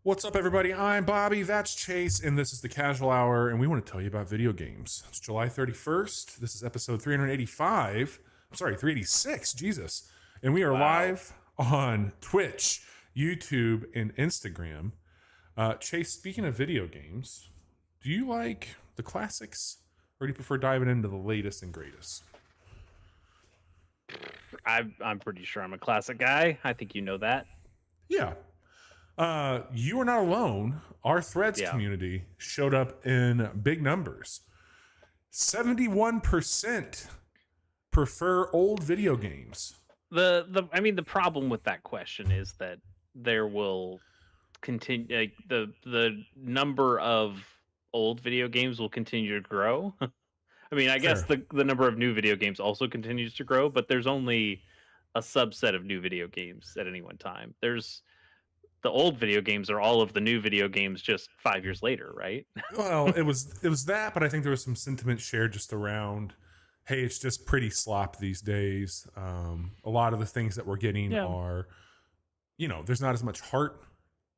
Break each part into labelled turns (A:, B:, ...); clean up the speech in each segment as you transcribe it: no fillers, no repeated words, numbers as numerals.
A: What's up, everybody? I'm Bobby, that's Chase, and this is the Casual Hour, and we want to tell you about video games. It's July 31st. This is episode 385. I'm sorry, 386. Jesus. And we are live on Twitch, YouTube, and Instagram. Chase, speaking of video games, do you like the classics, or do you prefer diving into the latest and greatest?
B: I'm pretty sure I'm a classic guy. I think you know that.
A: Yeah. You are not alone. Our Threads community showed up in big numbers. 71% prefer old video games.
B: The problem with that question is that there will continue, like, the number of old video games will continue to grow. I mean, I guess the number of new video games also continues to grow, but there's only a subset of new video games at any one time. The old video games are all of the new video games just 5 years later, right?
A: Well, it was that, but I think there was some sentiment shared just around, hey, it's just pretty slop these days. A lot of the things that we're getting are, there's not as much heart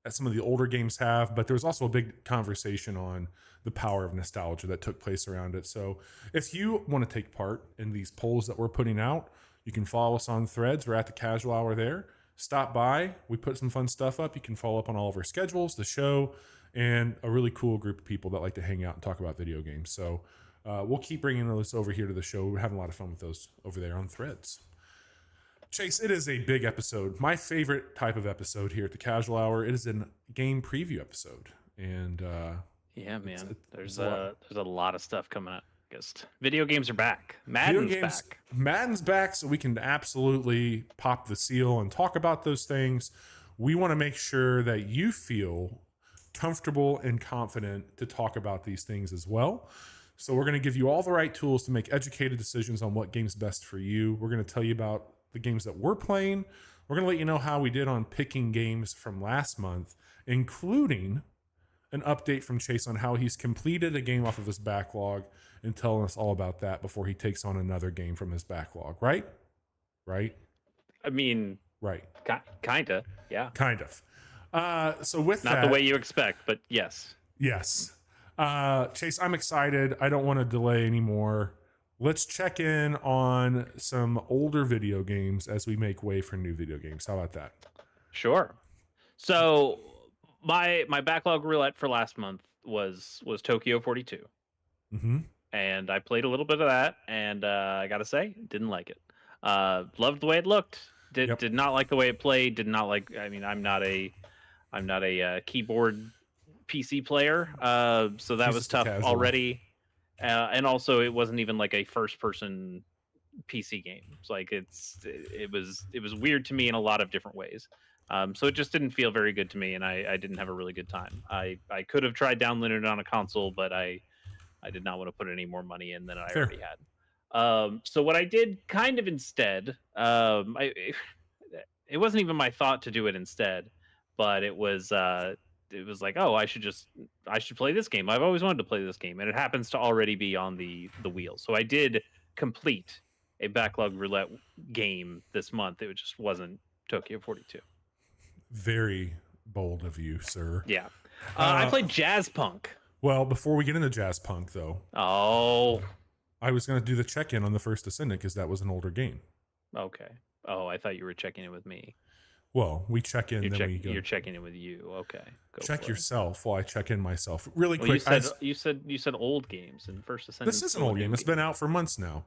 A: as some of the older games have, but there was also a big conversation on the power of nostalgia that took place around it. So if you want to take part in these polls that we're putting out, you can follow us on Threads. We're at the Casual Hour there. Stop by. We put some fun stuff up. You can follow up on all of our schedules, the show, and a really cool group of people that like to hang out and talk about video games. So we'll keep bringing those over here to the show. We're having a lot of fun with those over there on Threads. Chase, it is a big episode. My favorite type of episode here at the Casual Hour. It is a game preview episode. And
B: yeah, man, there's a lot of stuff coming up. Video games are back. Madden's back, so we can absolutely pop the seal and talk about those things. We want to make sure that you feel comfortable and confident to talk about these things as well. So we're going to give you all the right tools to make educated decisions on what game's best for you. We're going to tell you about the games that we're playing. We're going to let you know how we did on picking games from last month, including an update from Chase on how he's completed a game off of his backlog, and telling us all about that before he takes on another game from his backlog, right? I mean,
A: right.
B: Kinda, yeah.
A: Kind of. So with
B: Not
A: that,
B: the way you expect, but yes.
A: Yes. Chase, I'm excited. I don't want to delay anymore. Let's check in on some older video games as we make way for new video games. How about that?
B: Sure. So my backlog roulette for last month was Tokyo 42.
A: Mm-hmm.
B: And I played a little bit of that, and I gotta say, didn't like it. Loved the way it looked. Did not like the way it played. Did not like. I mean, I'm not a keyboard PC player, so that was tough already. And also, it wasn't even like a first-person PC game. It's like it was weird to me in a lot of different ways. So it just didn't feel very good to me, and I didn't have a really good time. I could have tried downloading it on a console, but I did not want to put any more money in than I already had. So what I did kind of instead, it wasn't even my thought to do it instead, but it was like, oh, I should play this game. I've always wanted to play this game, and it happens to already be on the wheel. So I did complete a backlog roulette game this month. It just wasn't Tokyo 42.
A: Very bold of you, sir.
B: Yeah. I played Jazzpunk.
A: Well, before we get into Jazzpunk, though.
B: Oh.
A: I was going to do the check-in on the First Descendant because that was an older game.
B: Okay. Oh, I thought you were checking in with me.
A: Well, we check in, then we go.
B: You're checking in with you. Okay.
A: Check yourself while I check in myself. Really
B: well,
A: quick.
B: You said old games and First Ascendant.
A: This is an old game. It's been out for months now.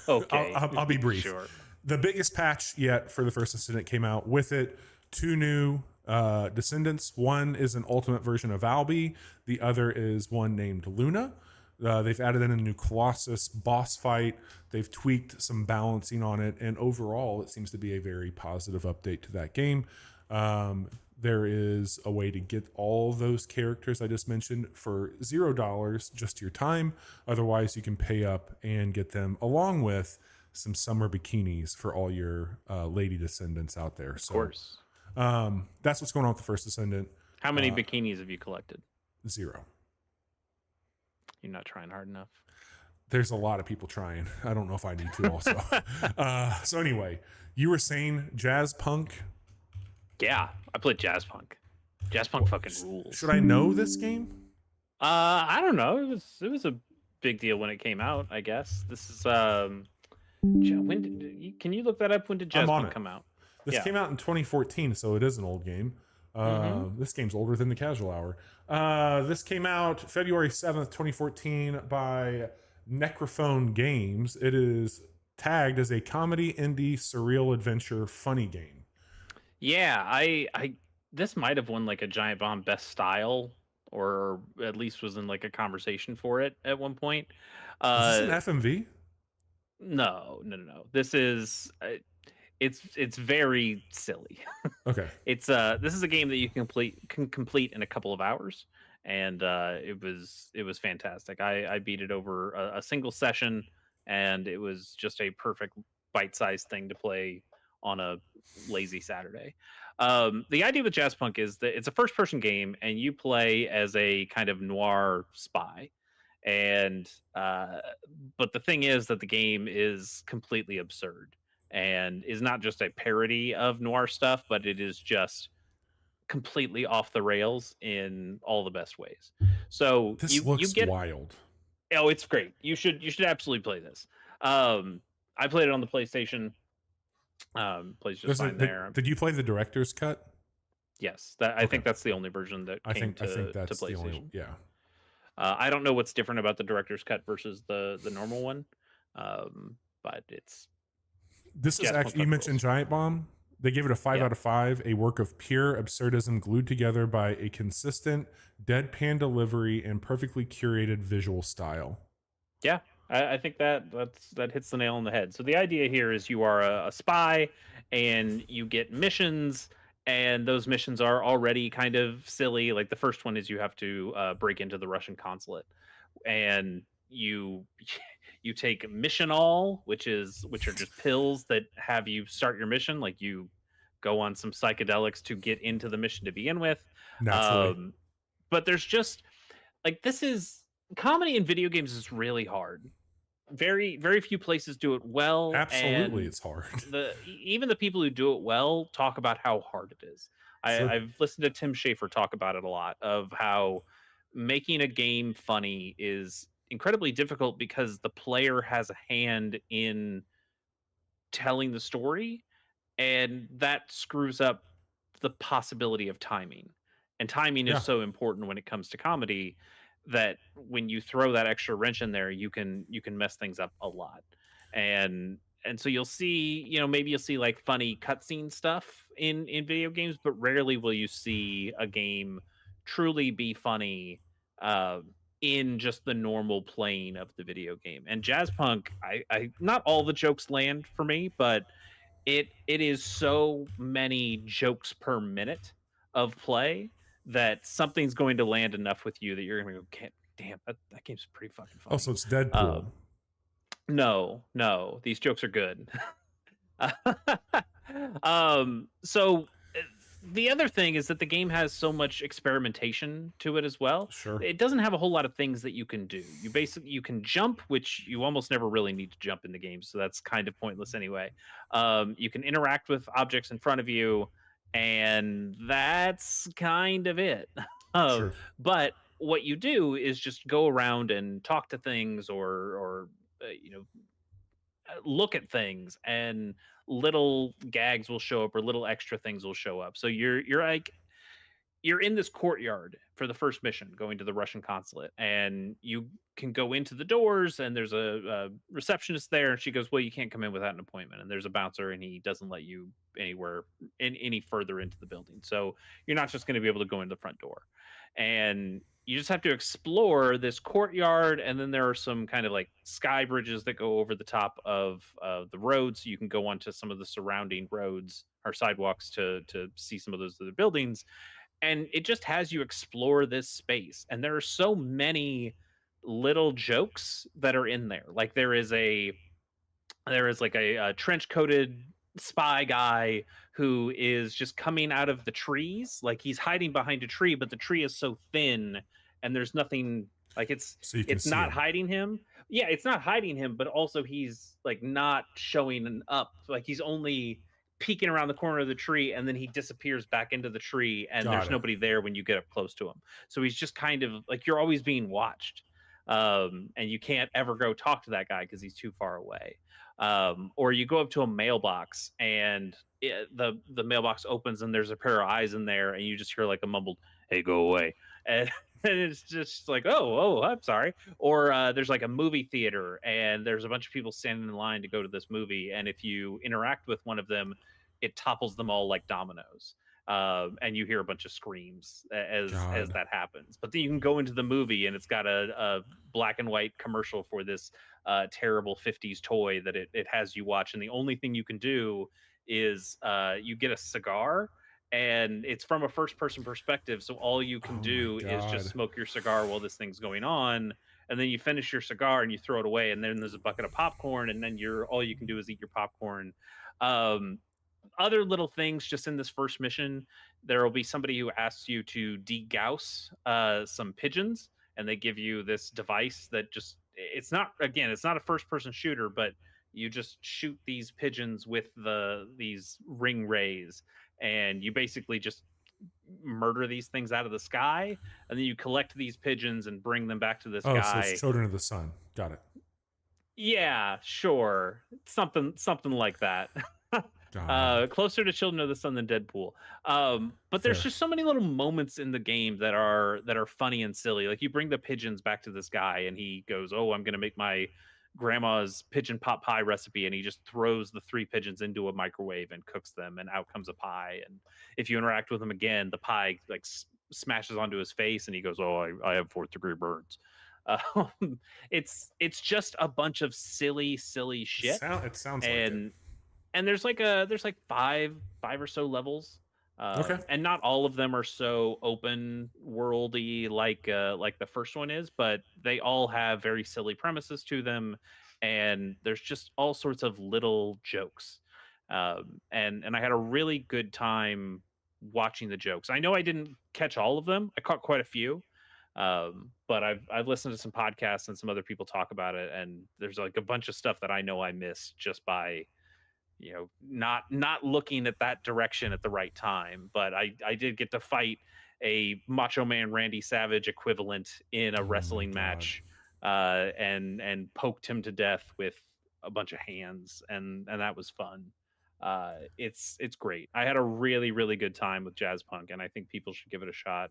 B: Okay.
A: I'll be brief.
B: Sure.
A: The biggest patch yet for the First Ascendant came out with it. 2 new descendants. One is an ultimate version of Albi. The other is one named Luna. They've added in a new Colossus boss fight. They've tweaked some balancing on it, and overall, it seems to be a very positive update to that game. There is a way to get all those characters I just mentioned for $0, just your time. Otherwise, you can pay up and get them along with some summer bikinis for all your lady descendants out there.
B: Of course.
A: That's what's going on with the First Ascendant.
B: How many bikinis have you collected?
A: 0.
B: You're not trying hard enough.
A: There's a lot of people trying. I don't know if I need to also. So anyway, you were saying Jazzpunk.
B: Yeah, I played Jazzpunk. Jazzpunk fucking rules.
A: Should I know this game?
B: I don't know. It was a big deal when it came out, I guess. This is can you look that up? When did Jazzpunk come out?
A: This came out in 2014, so it is an old game. This game's older than the Casual Hour. This came out February 7th, 2014 by Necrophone Games. It is tagged as a comedy, indie, surreal adventure, funny game.
B: Yeah, I this might have won like a Giant Bomb Best Style, or at least was in like a conversation for it at one point.
A: Is this an FMV?
B: No. This is it's very silly.
A: Okay.
B: It's this is a game that you can complete in a couple of hours, and it was fantastic. I beat it over a single session, and it was just a perfect bite-sized thing to play on a lazy Saturday. The idea with Jazzpunk is that it's a first-person game, and you play as a kind of noir spy. And but the thing is that the game is completely absurd and is not just a parody of noir stuff, but it is just completely off the rails in all the best ways. So
A: this looks wild.
B: Oh, it's great. You should absolutely play this. I played it on the PlayStation. Plays just fine there.
A: Did you play the director's cut?
B: Yes, I think that's the only version that came to PlayStation.
A: The only, yeah.
B: I don't know what's different about the director's cut versus the normal one, but
A: this is actually, you mentioned Giant Bomb. They gave it a 5 out of 5, a work of pure absurdism glued together by a consistent, deadpan delivery and perfectly curated visual style.
B: Yeah, I think that hits the nail on the head. So the idea here is you are a spy, and you get missions, and those missions are already kind of silly. Like the first one is you have to break into the Russian consulate, and you take mission all, which are just pills that have you start your mission. Like you go on some psychedelics to get into the mission to begin with.
A: Naturally.
B: But there's just like, this is comedy in video games is really hard. Very, very few places do it well.
A: Absolutely, it's hard.
B: Even the people who do it well talk about how hard it is. Sure. I've listened to Tim Schafer talk about it a lot, of how making a game funny is incredibly difficult because the player has a hand in telling the story, and that screws up the possibility of timing. And timing is so important when it comes to comedy, that when you throw that extra wrench in there, you can mess things up a lot. And so you'll see, maybe you'll see like funny cutscene stuff in video games, but rarely will you see a game truly be funny in just the normal playing of the video game. And Jazzpunk, I not all the jokes land for me, but it is so many jokes per minute of play that something's going to land enough with you that you're going to go, damn, that game's pretty fucking funny.
A: Oh, so it's Deadpool.
B: No, these jokes are good. So the other thing is that the game has so much experimentation to it as well.
A: Sure.
B: It doesn't have a whole lot of things that you can do. You can jump, which you almost never really need to jump in the game, so that's kind of pointless anyway. You can interact with objects in front of you, and that's kind of it.
A: Sure.
B: But what you do is just go around and talk to things, or look at things, and little gags will show up or little extra things will show up. So you're like you're in this courtyard for the first mission going to the Russian consulate, and you can go into the doors, and there's a receptionist there, and she goes, well, you can't come in without an appointment, and there's a bouncer, and he doesn't let you anywhere any further into the building, so you're not just going to be able to go in the front door, and you just have to explore this courtyard, and then there are some kind of like sky bridges that go over the top of the roads, so you can go onto some of the surrounding roads or sidewalks to see some of those other buildings, and it just has you explore this space, and there are so many little jokes that are in there. Like there is like a trench coated spy guy who is just coming out of the trees, like he's hiding behind a tree, but the tree is so thin and there's nothing, like it's not hiding him. Yeah, it's not hiding him, but also he's like not showing up, like he's only peeking around the corner of the tree, and then he disappears back into the tree, and there's nobody there when you get up close to him. So he's just kind of like, you're always being watched, and you can't ever go talk to that guy because he's too far away. Or you go up to a mailbox, and the mailbox opens, and there's a pair of eyes in there, and you just hear like a mumbled, "Hey, go away," and it's just like, oh, I'm sorry. Or there's like a movie theater, and there's a bunch of people standing in line to go to this movie, and if you interact with one of them, it topples them all like dominoes. And you hear a bunch of screams as that happens. But then you can go into the movie, and it's got a black and white commercial for this terrible 50s toy that it has you watch, and the only thing you can do is you get a cigar, and it's from a first person perspective, so all you can do is just smoke your cigar while this thing's going on, and then you finish your cigar and you throw it away, and then there's a bucket of popcorn, and then all you can do is eat your popcorn. Other little things just in this first mission, there will be somebody who asks you to degauss some pigeons, and they give you this device that just, it's not a first person shooter, but you just shoot these pigeons with these ring rays, and you basically just murder these things out of the sky, and then you collect these pigeons and bring them back to this guy.
A: So it's Children of the Sun. Got it.
B: Yeah, sure. Something like that. Closer to Children of the Sun than Deadpool. But there's just so many little moments in the game that are funny and silly. Like you bring the pigeons back to this guy, and he goes, "Oh, I'm gonna make my grandma's pigeon pot pie recipe," and he just throws the 3 pigeons into a microwave and cooks them, and out comes a pie. And if you interact with him again, the pie like smashes onto his face, and he goes, "Oh, I have 4th degree burns." It's just a bunch of silly shit.
A: It sounds like it.
B: And there's like 5 or so levels.
A: Okay.
B: And not all of them are so open worldy like the first one is, but they all have very silly premises to them, and there's just all sorts of little jokes. And I had a really good time watching the jokes. I know I didn't catch all of them. I caught quite a few. But I've listened to some podcasts and some other people talk about it, and there's like a bunch of stuff that I know I missed just by not looking at that direction at the right time. But I did get to fight a Macho Man Randy Savage equivalent in a wrestling match, and poked him to death with a bunch of hands, and that was fun. It's great. I had a really good time with Jazzpunk, and I think people should give it a shot.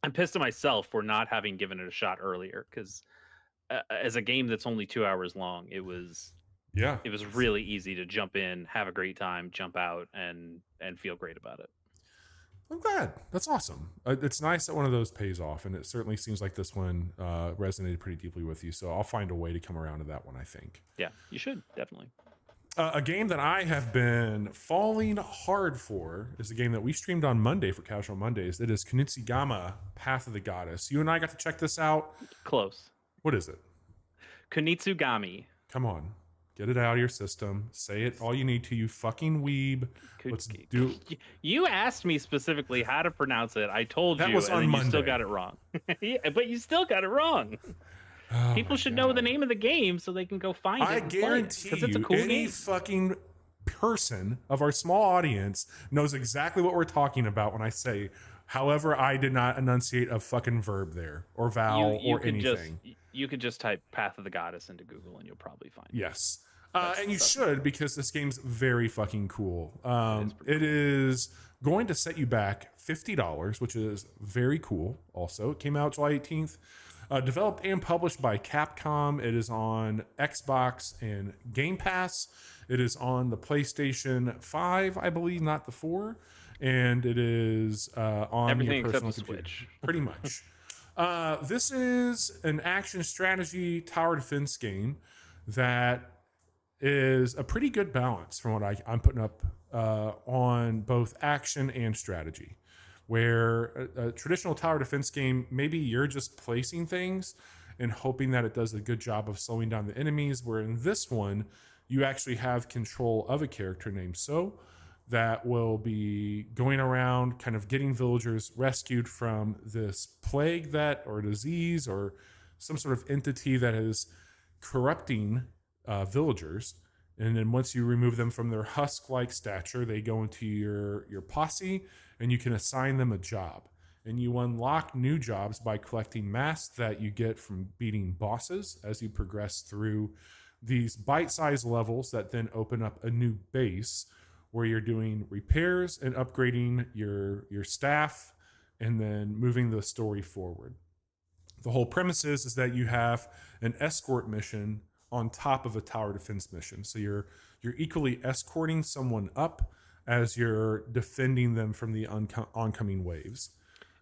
B: I'm pissed at myself for not having given it a shot earlier, because as a game that's only 2 hours long, it was really easy to jump in, have a great time, jump out, and feel great about it.
A: I'm glad. That's awesome. It's nice that one of those pays off, and it certainly seems like this one resonated pretty deeply with you. So I'll find a way to come around to that one, I think.
B: Yeah, you should, definitely.
A: A game that I have been falling hard for is a game that we streamed on Monday for Casual Mondays. It is Kunitsu-Gami, Path of the Goddess. You and I got to check this out.
B: Close.
A: What is it?
B: Kunitsu-Gami.
A: Come on. Get it out of your system. Say it all you need to, you fucking weeb. Let's do.
B: You asked me specifically how to pronounce it. I told you,
A: was on
B: and
A: Monday.
B: You still got it wrong. Yeah, but you still got it wrong. Oh, people should know the name of the game so they can go find it.
A: I guarantee you, it's a cool any fucking person of our small audience knows exactly what we're talking about when I say, however, I did not enunciate a fucking verb there or vowel or anything.
B: You could just type Path of the Goddess into Google and you'll probably find it.
A: Yes. And you should, because this game's very fucking cool. It is going to set you back $50, which is very cool. Also, it came out July 18th. Developed and published by Capcom. It is on Xbox and Game Pass. It is on the PlayStation 5, I believe, not the 4. And it is on
B: everything
A: your personal
B: except the
A: computer.
B: Switch.
A: Pretty much. This is an action strategy tower defense game that is a pretty good balance from what I'm putting up on both action and strategy. Where a traditional tower defense game, maybe you're just placing things and hoping that it does a good job of slowing down the enemies, where in this one, you actually have control of a character named So that will be going around kind of getting villagers rescued from this plague or disease or some sort of entity that is corrupting villagers. And then once you remove them from their husk-like stature, they go into your posse, and you can assign them a job. And you unlock new jobs by collecting masks that you get from beating bosses as you progress through these bite-sized levels that then open up a new base where you're doing repairs and upgrading your staff and then moving the story forward. The whole premise is that you have an escort mission on top of a tower defense mission. So you're equally escorting someone up as you're defending them from the oncoming waves.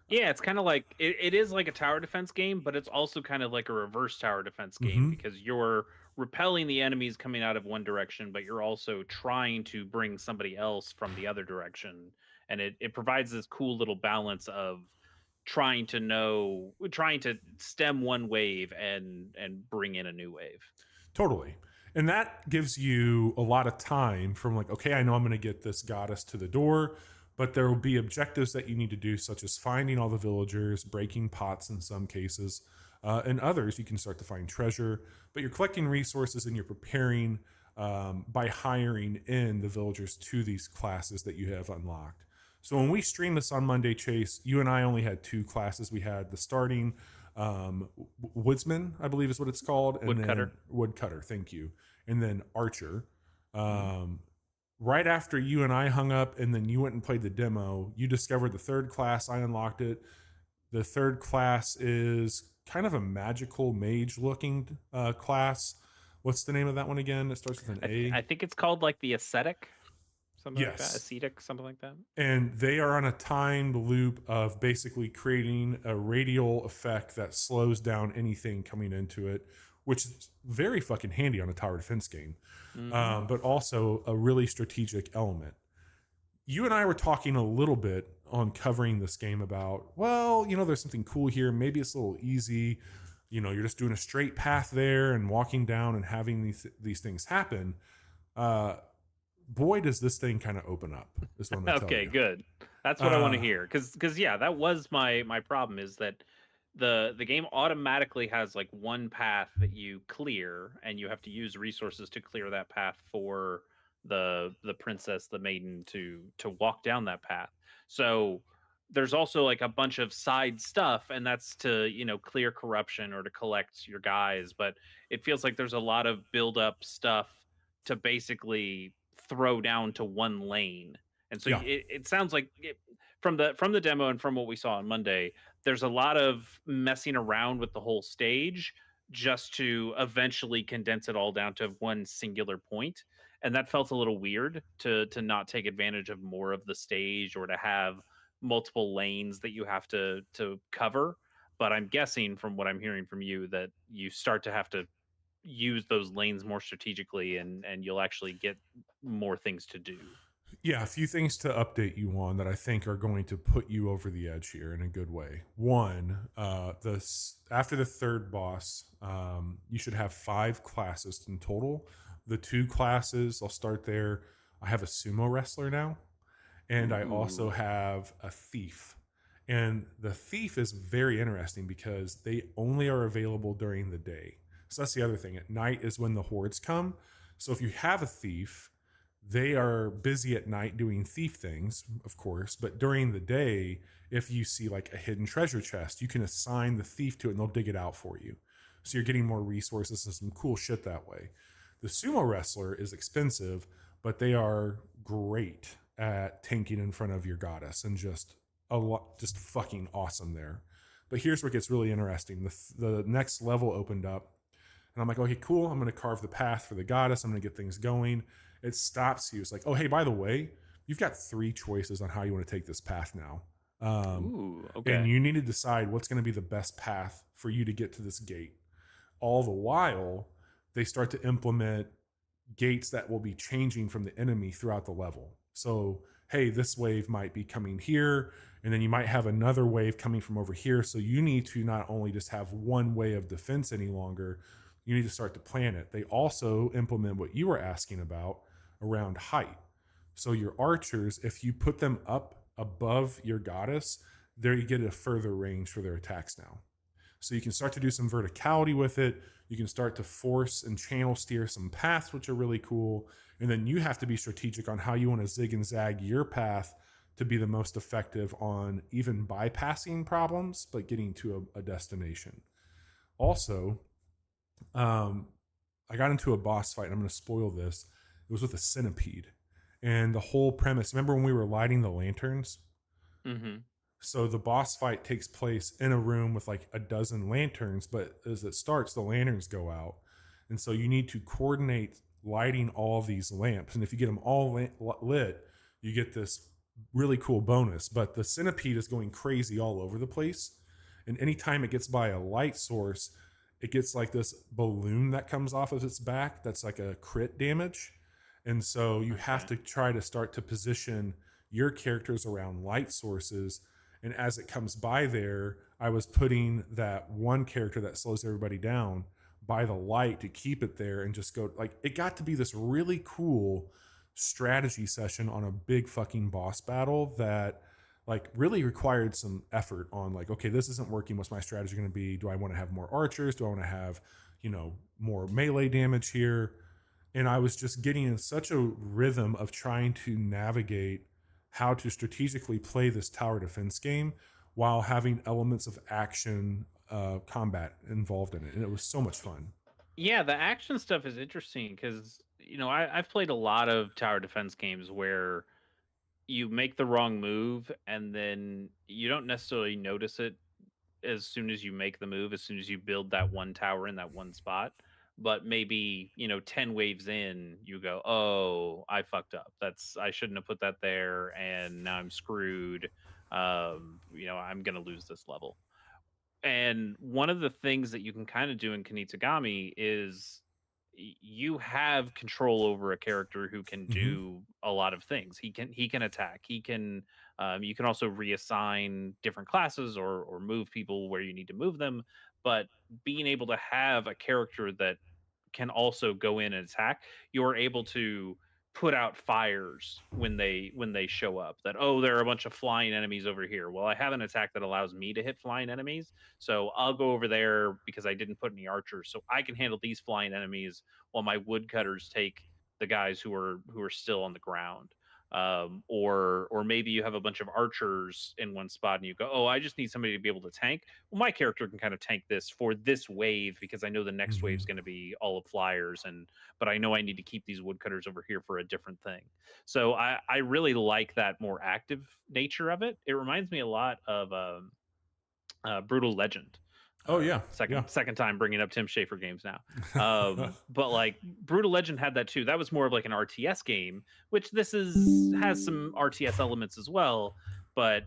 B: Yeah, it's kind of like it is like a tower defense game, but it's also kind of like a reverse tower defense game because you're repelling the enemies coming out of one direction, but you're also trying to bring somebody else from the other direction. And it provides this cool little balance of trying to stem one wave and bring in a new wave.
A: Totally. And that gives you a lot of time from like, okay, I know I'm going to get this goddess to the door, but there will be objectives that you need to do, such as finding all the villagers, breaking pots in some cases, and others you can start to find treasure. But you're collecting resources and you're preparing by hiring in the villagers to these classes that you have unlocked. So when we streamed this on Monday, Chase, you and I only had 2 classes. We had the starting woodsman, I believe is what it's called. And woodcutter, thank you. And then archer. Right after you and I hung up and then you went and played the demo, you discovered the 3rd class. I unlocked it. The 3rd class is kind of a magical mage looking class. What's the name of that one again? It starts with an A.
B: I think it's called like the ascetic. Something like that, ascetic, something like that.
A: And they are on a timed loop of basically creating a radial effect that slows down anything coming into it, which is very fucking handy on a tower defense game, but also a really strategic element. You and I were talking a little bit on covering this game about, well, there's something cool here. Maybe it's a little easy. You're just doing a straight path there and walking down and having these things happen. Boy, does this thing kind of open up. Is what I'm gonna tell you.
B: Good. That's what I want to hear. Because yeah, that was my problem, is that the game automatically has like one path that you clear, and you have to use resources to clear that path for the princess, the maiden, to walk down that path. So there's also like a bunch of side stuff, and that's to clear corruption or to collect your guys. But it feels like there's a lot of build up stuff to basically throw down to one lane. And so it sounds like from the demo and from what we saw on Monday, there's a lot of messing around with the whole stage just to eventually condense it all down to one singular point. And that felt a little weird to not take advantage of more of the stage or to have multiple lanes that you have to cover. But I'm guessing from what I'm hearing from you that you start to have to use those lanes more strategically, and you'll actually get more things to do.
A: Yeah, a few things to update you on that I think are going to put you over the edge here in a good way. One, after the 3rd boss, you should have 5 classes in total. The 2 classes, I'll start there. I have a sumo wrestler now, and I also have a thief. And the thief is very interesting because they only are available during the day. So that's the other thing. At night is when the hordes come. So if you have a thief, they are busy at night doing thief things, of course. But during the day, if you see like a hidden treasure chest, you can assign the thief to it and they'll dig it out for you. So you're getting more resources and some cool shit that way. The sumo wrestler is expensive, but they are great at tanking in front of your goddess and just just fucking awesome there. But here's where it gets really interesting. The next level opened up, and I'm like, okay, cool. I'm going to carve the path for the goddess. I'm going to get things going. It stops you. It's like, oh, hey, by the way, you've got 3 choices on how you want to take this path now.
B: Ooh, okay.
A: And you need to decide what's going to be the best path for you to get to this gate. All the while, they start to implement gates that will be changing from the enemy throughout the level. So, hey, this wave might be coming here, and then you might have another wave coming from over here. So you need to not only just have one way of defense any longer, you need to start to plan it. They also implement what you were asking about around height. So your archers, if you put them up above your goddess, there you get a further range for their attacks now. So you can start to do some verticality with it. You can start to force and channel steer some paths, which are really cool. And then you have to be strategic on how you want to zig and zag your path to be the most effective on even bypassing problems, but getting to a destination. Also, I got into a boss fight, and I'm going to spoil this. It was with a centipede. And the whole premise, remember when we were lighting the lanterns?
B: Mm-hmm.
A: So the boss fight takes place in a room with like a dozen lanterns, but as it starts, the lanterns go out. And so you need to coordinate lighting all these lamps. And if you get them all lit, you get this really cool bonus. But the centipede is going crazy all over the place. And anytime it gets by a light source, it gets like this balloon that comes off of its back that's like a crit damage. And so you have to try to start to position your characters around light sources. And as it comes by there, I was putting that one character that slows everybody down by the light to keep it there and just go, like, it got to be this really cool strategy session on a big fucking boss battle that like really required some effort on like, okay, this isn't working. What's my strategy going to be? Do I want to have more archers? Do I want to have, more melee damage here? And I was just getting in such a rhythm of trying to navigate how to strategically play this tower defense game while having elements of action combat involved in it. And it was so much fun.
B: Yeah, the action stuff is interesting because, I've played a lot of tower defense games where you make the wrong move and then you don't necessarily notice it as soon as you make the move, as soon as you build that one tower in that one spot. But maybe, 10 waves in, you go, oh, I fucked up. I shouldn't have put that there. And now I'm screwed. I'm going to lose this level. And one of the things that you can kind of do in Kunitsu-Gami is you have control over a character who can do a lot of things. He can attack. He can you can also reassign different classes or move people where you need to move them. But being able to have a character that can also go in and attack, you're able to put out fires when they show up. That, oh, there are a bunch of flying enemies over here. Well, I have an attack that allows me to hit flying enemies, so I'll go over there because I didn't put any archers, so I can handle these flying enemies while my woodcutters take the guys who are still on the ground. Or maybe you have a bunch of archers in one spot and you go, oh, I just need somebody to be able to tank. Well, my character can kind of tank this for this wave because I know the next wave is going to be all of flyers, but I know I need to keep these woodcutters over here for a different thing. So I really like that more active nature of it. It reminds me a lot of Brutal Legend.
A: Oh yeah,
B: second time bringing up Tim Schafer games now. But like Brutal Legend had that too. That was more of like an RTS game, which has some RTS elements as well. But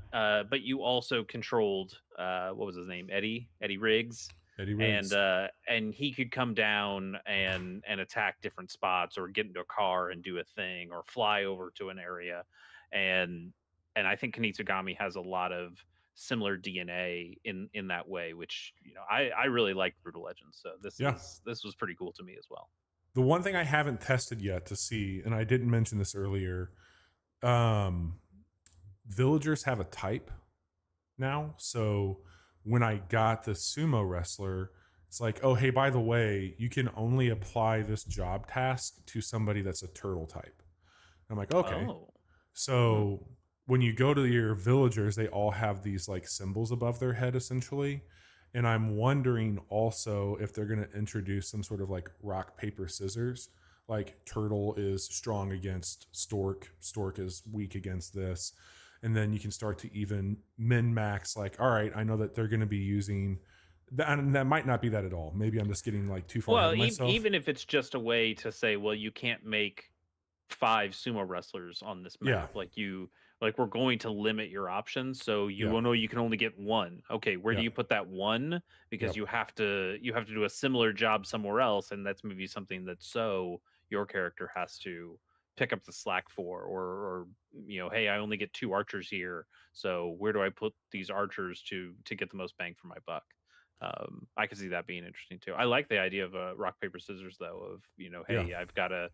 B: you also controlled what was his name, Eddie Riggs.
A: Eddie Riggs.
B: And he could come down and attack different spots or get into a car and do a thing or fly over to an area. And I think Kunitsu-Gami has a lot of similar DNA in that way, which I really liked Brutal Legends. So this was pretty cool to me as well.
A: The one thing I haven't tested yet to see, and I didn't mention this earlier, villagers have a type now. So when I got the sumo wrestler, it's like, oh, hey, by the way, you can only apply this job task to somebody that's a turtle type. I'm like, okay.
B: Oh.
A: So when you go to your villagers, they all have these like symbols above their head essentially. And I'm wondering also if they're going to introduce some sort of like rock, paper, scissors. Like turtle is strong against stork, stork is weak against this. And then you can start to even min max, like, all right, I know that they're going to be using that, and that might not be that at all. Maybe I'm just getting like too far ahead
B: Well,
A: of myself.
B: even if it's just a way to say, well, you can't make 5 sumo wrestlers on this
A: Yeah.
B: map. Like we're going to limit your options, so you
A: Yeah.
B: will know you can only get one. Okay, where do
A: Yeah.
B: you put that one? Because
A: Yep.
B: you have to do a similar job somewhere else, and that's maybe something that so your character has to pick up the slack for, or hey, I only get 2 archers here, so where do I put these archers to get the most bang for my buck? I could see that being interesting too. I like the idea of a rock paper scissors though. Of
A: Yeah.
B: hey, I've got a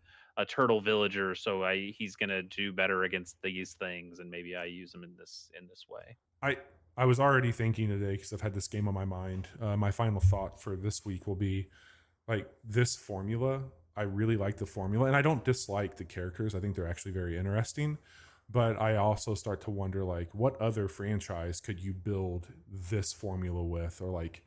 B: turtle villager, so he's gonna do better against these things, and maybe I use him in this way.
A: I I was already thinking today because I've had this game on my mind. My final thought for this week will be like this formula. I really like the formula, and I don't dislike the characters. I think they're actually very interesting. But I also start to wonder like what other franchise could you build this formula with, or like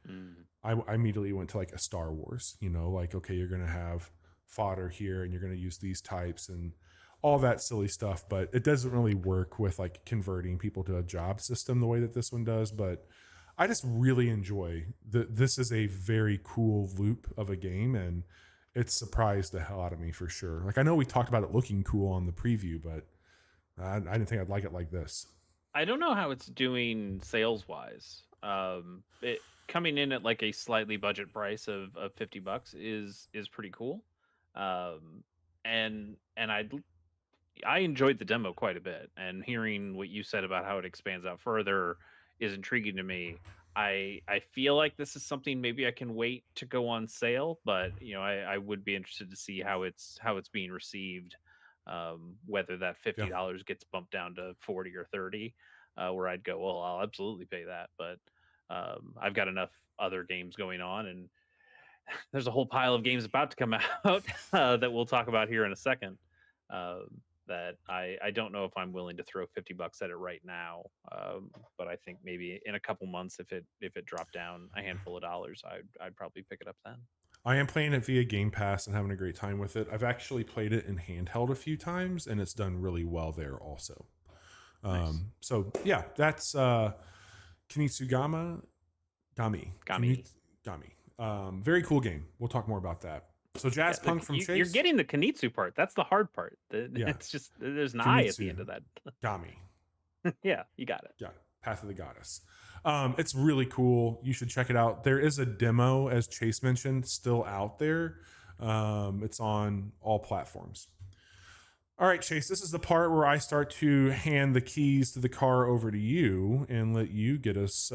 A: I immediately went to like a Star Wars. Like okay, you're gonna have fodder here, and you're gonna use these types and all that silly stuff, but it doesn't really work with like converting people to a job system the way that this one does. But I just really enjoy this is a very cool loop of a game, and it surprised the hell out of me for sure. Like I know we talked about it looking cool on the preview, but I didn't think I'd like it like this.
B: I don't know how it's doing sales wise. It coming in at like a slightly budget price of $50 is pretty cool. Um, and I enjoyed the demo quite a bit, and hearing what you said about how it expands out further is intriguing to me. I feel like this is something maybe I can wait to go on sale, but I would be interested to see how it's being received. Whether that
A: Yeah.
B: $50 gets bumped down to 40 or 30, where I'd go, well, I'll absolutely pay that. But I've got enough other games going on, and there's a whole pile of games about to come out that we'll talk about here in a second. That I don't know if I'm willing to throw $50 at it right now, but I think maybe in a couple months, if it dropped down a handful of dollars, I'd probably pick it up then.
A: I am playing it via Game Pass and having a great time with it. I've actually played it in handheld a few times, and it's done really well there also.
B: Nice.
A: So yeah, that's Kunitsu-Gami. Gami. Very cool game. We'll talk more about that. So Jazzpunk from Chase.
B: You're getting the Kunitsu part. That's the hard part.
A: Yeah.
B: It's just there's an I at the end of that.
A: Gami.
B: Yeah, you got it.
A: Yeah, Path of the Goddess. It's really cool. You should check it out. There is a demo, as Chase mentioned, still out there. It's on all platforms. All right, Chase, this is the part where I start to hand the keys to the car over to you and let you get us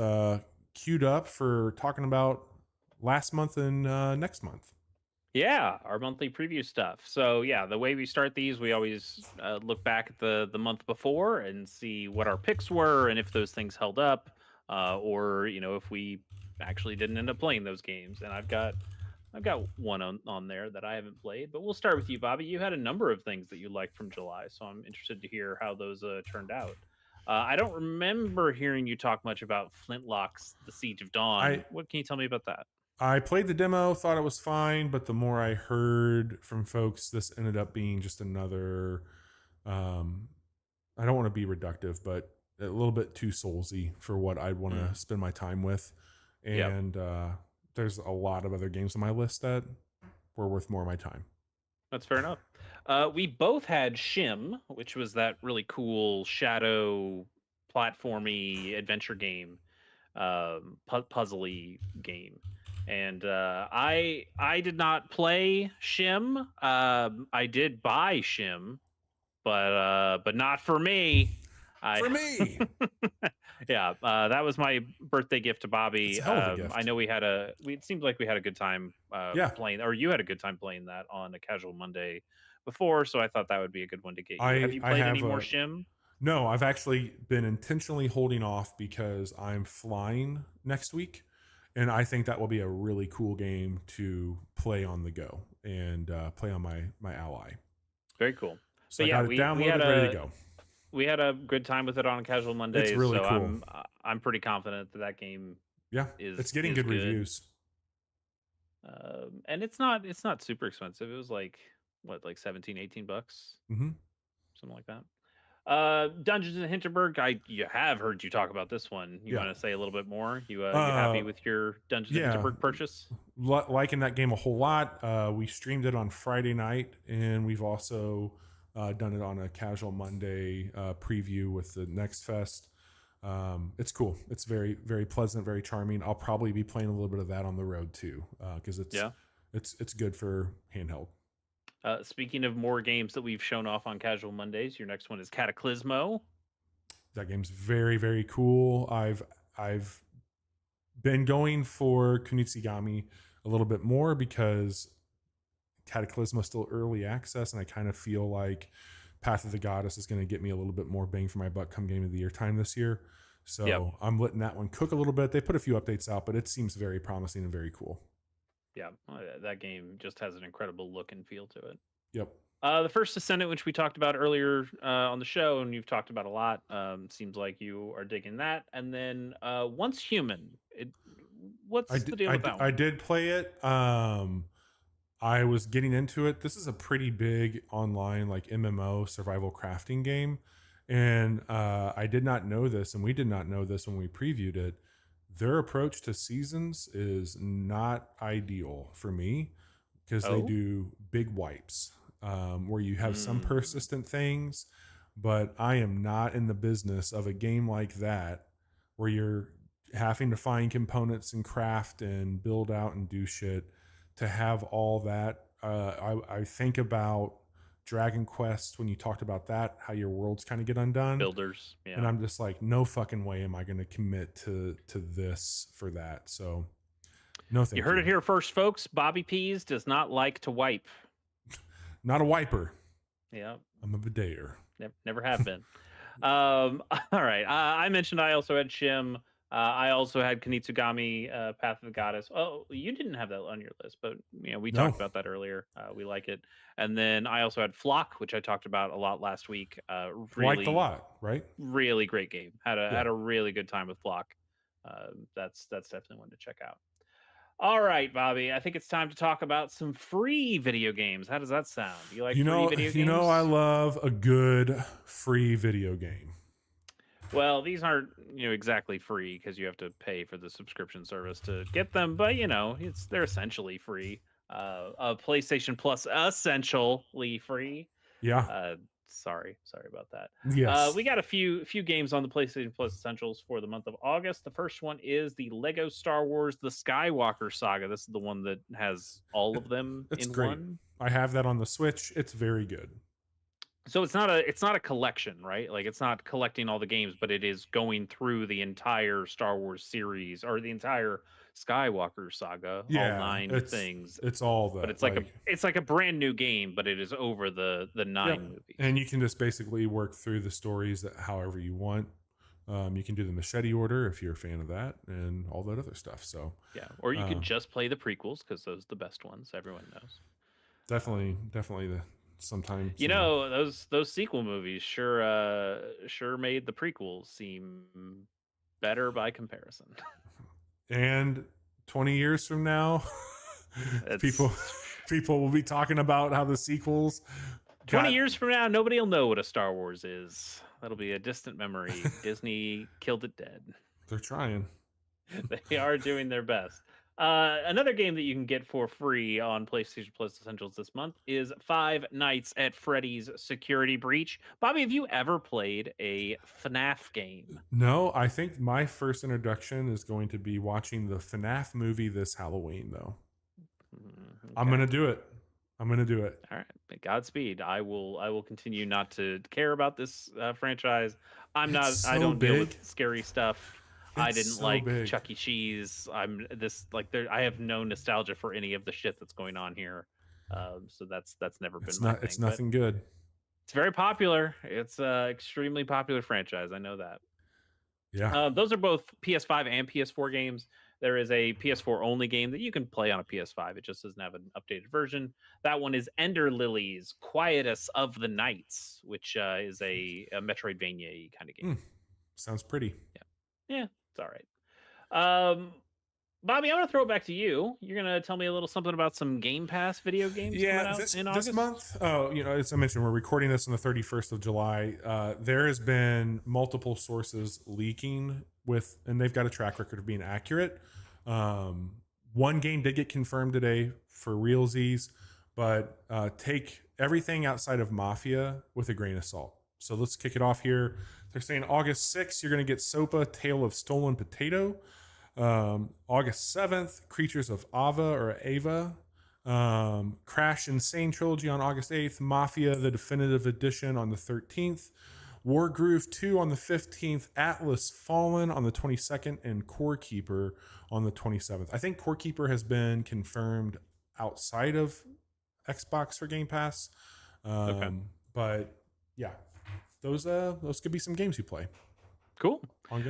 A: queued up for talking about last month and next month.
B: Yeah, our monthly preview stuff. So yeah, the way we start these, we always look back at the month before and see what our picks were and if those things held up, or if we actually didn't end up playing those games. And I've got one on there that I haven't played, but we'll start with you, Bobby. You had a number of things that you liked from July, so I'm interested to hear how those turned out. I don't remember hearing you talk much about Flintlock's The Siege of Dawn. What can you tell me about that?
A: I played the demo, thought it was fine, but the more I heard from folks, this ended up being just another, I don't want to be reductive, but a little bit too soulsy for what I'd want to spend my time with. And there's a lot of other games on my list that were worth more of my time.
B: That's fair enough. We both had Shim, which was that really cool shadow platformy adventure game, puzzly game. And I did not play Shim. I did buy Shim, but not for me.
A: For me.
B: Yeah, that was my birthday gift to Bobby.
A: It's a hell of a gift.
B: I know it seemed like we had a good time playing, or you had a good time playing that on a Casual Monday before, so I thought that would be a good one to get you. Have you played any more Shim?
A: No, I've actually been intentionally holding off because I'm flying next week. And I think that will be a really cool game to play on the go and play on my ally.
B: Very cool.
A: So I got it downloaded, ready to go.
B: We had a good time with it on Casual Monday.
A: It's really cool.
B: I'm pretty confident that game
A: Yeah, it's getting good reviews.
B: And it's not super expensive. It was like what, like 17, $18, something like that. Dungeons and Hinterberg. You have heard you talk about this one. You want to say a little bit more? You happy with your Dungeons and Hinterberg purchase?
A: Liking that game a whole lot. We streamed it on Friday night, and we've also done it on a casual Monday preview with the Next Fest. It's cool. It's very, very pleasant, very charming. I'll probably be playing a little bit of that on the road too, because it's good for handheld.
B: Speaking of more games that we've shown off on Casual Mondays, your next one is Cataclysmo.
A: That game's very, very cool. I've been going for Kunitsu-Gami a little bit more because Cataclysmo is still early access, and I kind of feel like Path of the Goddess is going to get me a little bit more bang for my buck come Game of the Year time this year. So I'm letting that one cook a little bit. They put a few updates out, but it seems very promising and very cool.
B: Yeah, that game just has an incredible look and feel to it.
A: Yep.
B: The First Descendant, which we talked about earlier on the show, and you've talked about a lot, seems like you are digging that. And then Once Human. What's the deal with that one?
A: I did play it. I was getting into it. This is a pretty big online like MMO survival crafting game. And I did not know this, and we did not know this when we previewed it. Their approach to seasons is not ideal for me because they do big wipes where you have some persistent things, but I am not in the business of a game like that where you're having to find components and craft and build out and do shit to have all that. I think about Dragon Quest when you talked about that, how your worlds kind of get undone.
B: Builders. Yeah.
A: And I'm just like, no fucking way am I going to commit to this for that. So no thank you.
B: You heard it here first, folks. Bobby Pease does not like to wipe.
A: Not a wiper.
B: Yeah.
A: I'm a bidayer.
B: Never have been. All right. I mentioned I also had Shim. I also had Kunitsu-Gami, Path of the Goddess. Oh, you didn't have that on your list, but we talked about that earlier. We like it. And then I also had Flock, which I talked about a lot last week. Really,
A: liked a lot, right?
B: Really great game. Had a really good time with Flock. That's definitely one to check out. All right, Bobby. I think it's time to talk about some free video games. How does that sound? You like free video games?
A: You know, I love a good free video game.
B: Well, these aren't exactly free because you have to pay for the subscription service to get them, but they're essentially free. PlayStation Plus essentially free.
A: Yeah.
B: Sorry about that.
A: Yes.
B: We got a few games on the PlayStation Plus Essentials for the month of August. The first one is the Lego Star Wars: The Skywalker Saga. This is the one that has all of them in
A: great.
B: one.
A: I have that on the Switch. It's very good.
B: So it's not a collection, right? Like it's not collecting all the games, but it is going through the entire Star Wars series or the entire Skywalker saga, all 9 things.
A: It's all that.
B: But it's like a brand new game, but it is over the 9 movies.
A: And you can just basically work through the stories however you want. You can do the machete order if you're a fan of that, and all that other stuff. So
B: or you could just play the prequels because those are the best ones. Everyone knows.
A: Definitely the. Sometimes
B: those sequel movies sure made the prequels seem better by comparison.
A: And 20 years from now, people will be talking about how the sequels
B: 20 years from now, nobody will know what a Star Wars is. That'll be a distant memory. Disney killed it dead.
A: They're trying.
B: They are doing their best. Another game that you can get for free on PlayStation Plus Essentials this month is Five Nights at Freddy's Security Breach. Bobby, have you ever played a FNAF game?
A: No, I think my first introduction is going to be watching the FNAF movie this Halloween, though. Okay. I'm going to do it. All
B: right. Godspeed. I will continue not to care about this franchise. I don't deal with scary stuff. I didn't like big. Chuck E. Cheese. I have no nostalgia for any of the shit that's going on here. So that's never been my thing.
A: It's nothing good.
B: It's very popular. It's an extremely popular franchise. I know that.
A: Yeah.
B: Those are both PS5 and PS4 games. There is a PS4 only game that you can play on a PS5. It just doesn't have an updated version. That one is Ender Lilies, Quietus of the Nights, which is a Metroidvania kind of game.
A: Sounds pretty.
B: Yeah. It's all right. Bobby, I'm going to throw it back to you. You're going to tell me a little something about some Game Pass video games coming out in August?
A: This month, as I mentioned, we're recording this on the 31st of July. There has been multiple sources leaking and they've got a track record of being accurate. One game did get confirmed today for realsies, but take everything outside of Mafia with a grain of salt. So let's kick it off here. They're saying August 6th, you're going to get SOPA, Tale of Stolen Potato. August 7th, Creatures of Ava. Crash Insane Trilogy on August 8th. Mafia, the Definitive Edition on the 13th. Wargroove 2 on the 15th. Atlas Fallen on the 22nd. And Core Keeper on the 27th. I think Core Keeper has been confirmed outside of Xbox for Game Pass.
B: Okay.
A: But yeah, those could be some games you play.
B: Cool.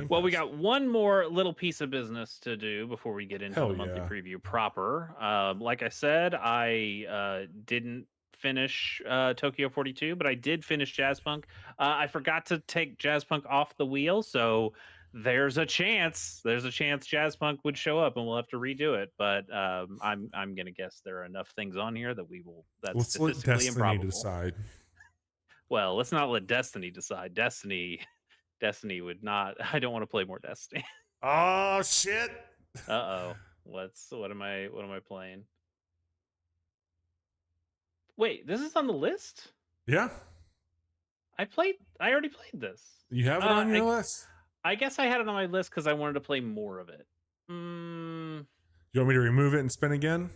B: Well, we got one more little piece of business to do before we get into the monthly preview proper. Like I said, I didn't finish Tokyo 42, but I did finish Jazzpunk. I forgot to take Jazzpunk off the wheel, so there's a chance Jazzpunk would show up and we'll have to redo it. But I'm gonna guess there are enough things on here that that's statistically improbable.
A: Decide.
B: Well, let's not let Destiny decide. Destiny would not. I don't want to play more Destiny.
A: Oh shit.
B: Uh-oh. What am I playing? Wait, this is on the list?
A: Yeah. I
B: already played this.
A: You have it on your list?
B: I guess I had it on my list because I wanted to play more of it.
A: You want me to remove it and spin again?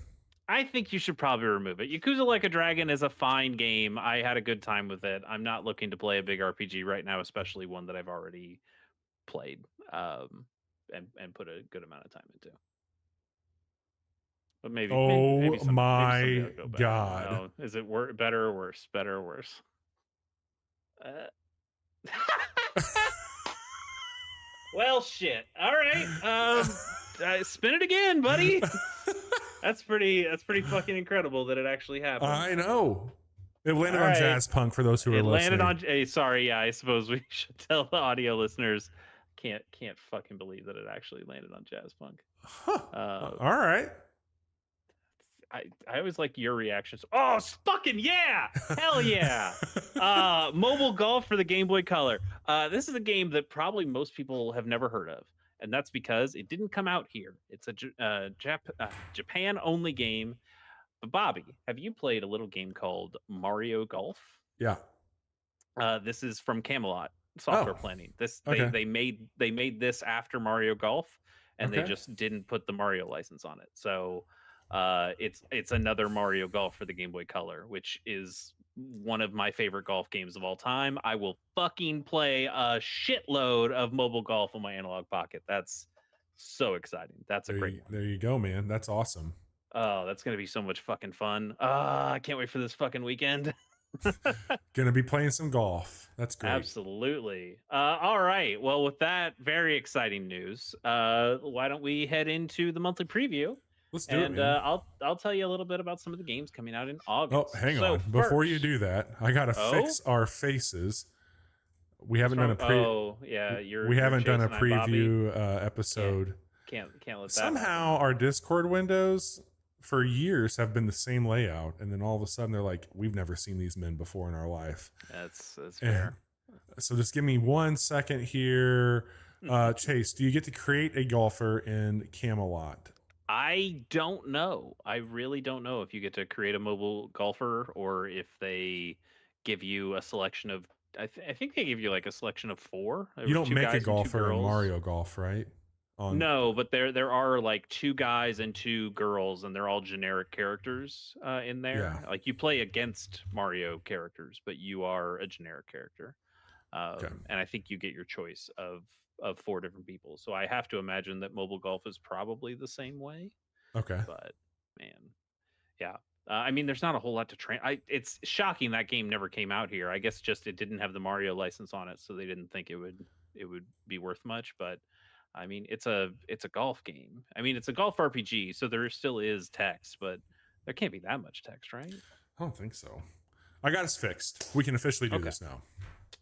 B: I think you should probably remove it. Yakuza Like a Dragon is a fine game. I had a good time with it. I'm not looking to play a big RPG right now, especially one that I've already played and put a good amount of time into. But maybe. Maybe
A: my God!
B: No. Is it better or worse? Better or worse? Well, shit. All right. Spin it again, buddy. That's pretty fucking incredible that it actually happened.
A: I know. It landed on Jazzpunk for those who are listening.
B: It landed on. Sorry, yeah. I suppose we should tell the audio listeners. Can't fucking believe that it actually landed on Jazzpunk.
A: Huh. All right.
B: I always like your reactions. Oh, fucking yeah! Hell yeah! Mobile golf for the Game Boy Color. This is a game that probably most people have never heard of, and that's because it didn't come out here. It's a Japan-only game. But Bobby, have you played a little game called Mario Golf?
A: Yeah.
B: This is from Camelot Software Planning. They made this after Mario Golf, and they just didn't put the Mario license on it. So it's another Mario Golf for the Game Boy Color, which is one of my favorite golf games of all time. I will fucking play a shitload of mobile golf on my analog pocket. That's so exciting. That's a great one.
A: There you go, man. That's awesome.
B: Oh, that's gonna be so much fucking fun. I can't wait for this fucking weekend.
A: Gonna be playing some golf. That's great.
B: Absolutely. All right. Well, with that very exciting news, why don't we head into the monthly preview?
A: Let's do it, man.
B: I'll tell you a little bit about some of the games coming out in August.
A: Oh, hang on. Before you do that, I gotta fix our faces. We haven't done a we haven't done a preview episode.
B: Can't let that
A: somehow happen. Our Discord windows for years have been the same layout, and then all of a sudden they're like, we've never seen these men before in our life.
B: That's fair.
A: So just give me 1 second here. Chase, do you get to create a golfer in Camelot?
B: I don't know. I really don't know if you get to create a mobile golfer or if they give you a selection of. I think they give you like a selection of 4.
A: You don't make a golfer in Mario Golf, right?
B: No, but there are like 2 guys and 2 girls, and they're all generic characters in there. Yeah. Like you play against Mario characters, but you are a generic character. And I think you get your choice of 4 different people. So I have to imagine that mobile golf is probably the same way.
A: Okay.
B: But man, yeah. I mean, there's not a whole lot to train. It's shocking that game never came out here. I guess just it didn't have the Mario license on it, so they didn't think it would be worth much. But I mean, it's a golf game. I mean, it's a golf RPG, so there still is text, but there can't be that much text, right?
A: I don't think so. I got us fixed. We can officially do this now.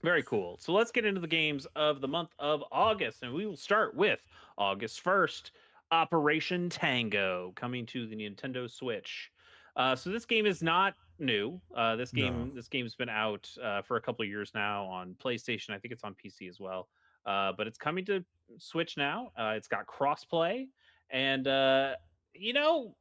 B: Very cool. So let's get into the games of the month of August, and we will start with August 1st. Operation Tango, coming to the Nintendo Switch. So this game is not new.
A: No.
B: This game's been out for a couple of years now on PlayStation. I think it's on PC as well. But it's coming to Switch now. It's got crossplay, and you know,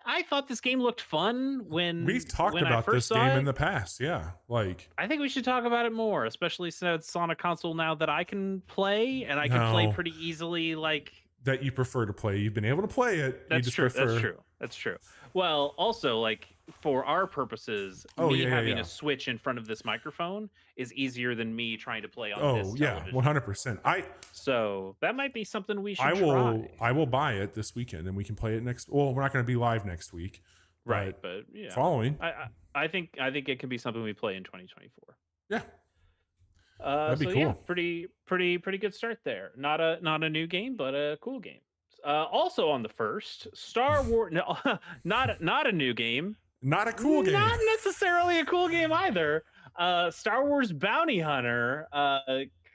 B: I thought this game looked fun
A: We've talked
B: when I
A: about
B: first
A: this
B: saw
A: game
B: it.
A: in the past. Yeah. Like,
B: I think we should talk about it more, especially since it's on a console now that I can play, and I can play
A: no,
B: pretty easily. Like,
A: that you prefer to play. You've been able to play it. You
B: that's
A: just
B: true. That's
A: prefer.
B: true. That's true. Well, also, like, for our purposes,
A: Oh,
B: me
A: yeah,
B: having
A: yeah.
B: a Switch in front of this microphone is easier than me trying to play on this
A: Oh, yeah,
B: television.
A: 100%.
B: So that might be something we should
A: I
B: try.
A: will buy it this weekend and we can play it next. Well, we're not going to be live next week.
B: Right, but yeah,
A: following.
B: I think it can be something we play in 2024.
A: Yeah. That'd be
B: so
A: cool.
B: yeah, pretty good start there. Not a new game, but a cool game. Also on the first, Star Wars. No, not a new game.
A: Not a cool game.
B: Not necessarily a cool game either. Star Wars Bounty Hunter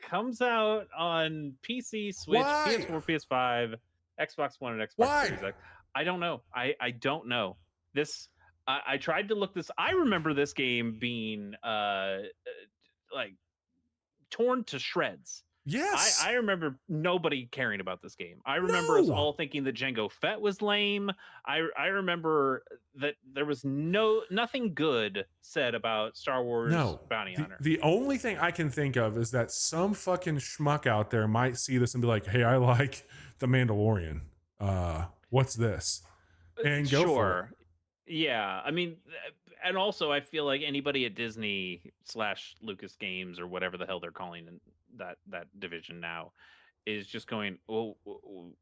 B: comes out on PC, Switch,
A: Why?
B: PS4, PS5, Xbox One, and Xbox Series X. I don't know. I don't know. This I tried to look this. I remember this game being like torn to shreds.
A: Yes.
B: I remember nobody caring about this game. I remember us all thinking that Jango Fett was lame. I remember that there was nothing good said about Star Wars Bounty Hunter.
A: The only thing I can think of is that some fucking schmuck out there might see this and be like, hey, I like The Mandalorian. What's this? And go for it.
B: Yeah, I mean, and also I feel like anybody at Disney / Lucas Games or whatever the hell they're calling that division now is just going, well,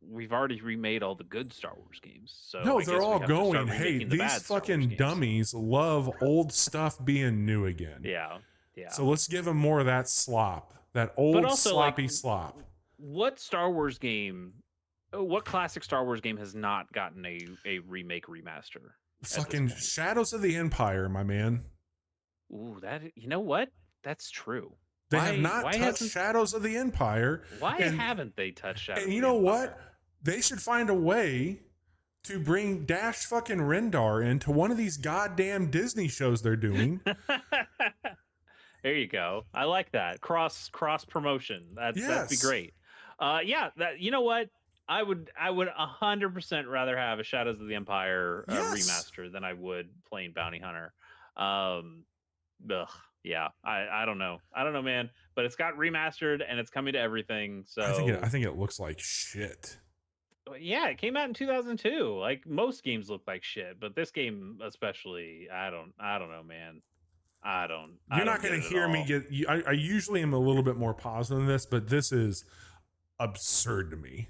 B: we've already remade all the good Star Wars games. So
A: no, they're all going, hey, these fucking dummies love old stuff being new again.
B: Yeah.
A: So let's give them more of that slop, that old sloppy slop.
B: What Star Wars game? What classic Star Wars game has not gotten a remake remaster?
A: Fucking Shadows of the Empire, my man.
B: Ooh, you know what? That's true.
A: They have not touched Shadows of the Empire.
B: Why haven't they touched Shadows of the Empire?
A: And you know what? They should find a way to bring Dash fucking Rendar into one of these goddamn Disney shows they're doing.
B: There you go. I like that. Cross promotion. That'd be great. Yeah, you know what? I would 100% rather have a Shadows of the Empire remaster than I would playing Bounty Hunter. Yeah, I don't know. I don't know, man. But it's got remastered and it's coming to everything. So
A: I think it looks like shit.
B: Yeah, it came out in 2002. Like most games look like shit, but this game especially, I don't know, man. You're
A: not going to hear me get. I usually am a little bit more positive than this, but this is absurd to me.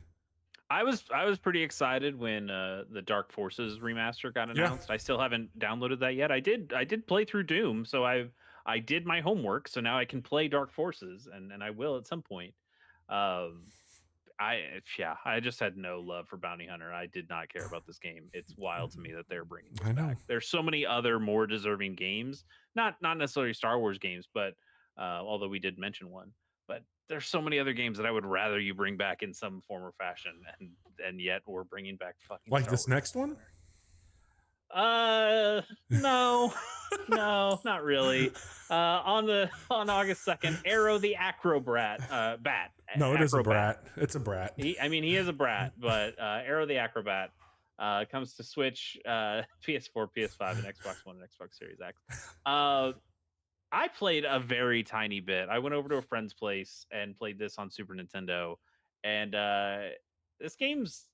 B: I was pretty excited when the Dark Forces remaster got announced. I still haven't downloaded that yet. I did play through Doom, so I did my homework, so now I can play Dark Forces, and I will at some point. I just had no love for Bounty Hunter. I did not care about this game. It's wild to me that they're bringing this back. There's so many other more deserving games, not necessarily Star Wars games, but although we did mention one. But there's so many other games that I would rather you bring back in some form or fashion, and yet we're bringing back fucking
A: like
B: Star
A: this
B: Wars.
A: Next one.
B: No, not really. On August 2nd, Arrow the Acrobat bat.
A: No, it is a brat. It's a brat.
B: He is a brat, but Arrow the Acrobat comes to Switch, PS4, PS5, and Xbox One and Xbox Series X. I played a very tiny bit. I went over to a friend's place and played this on Super Nintendo, and this game's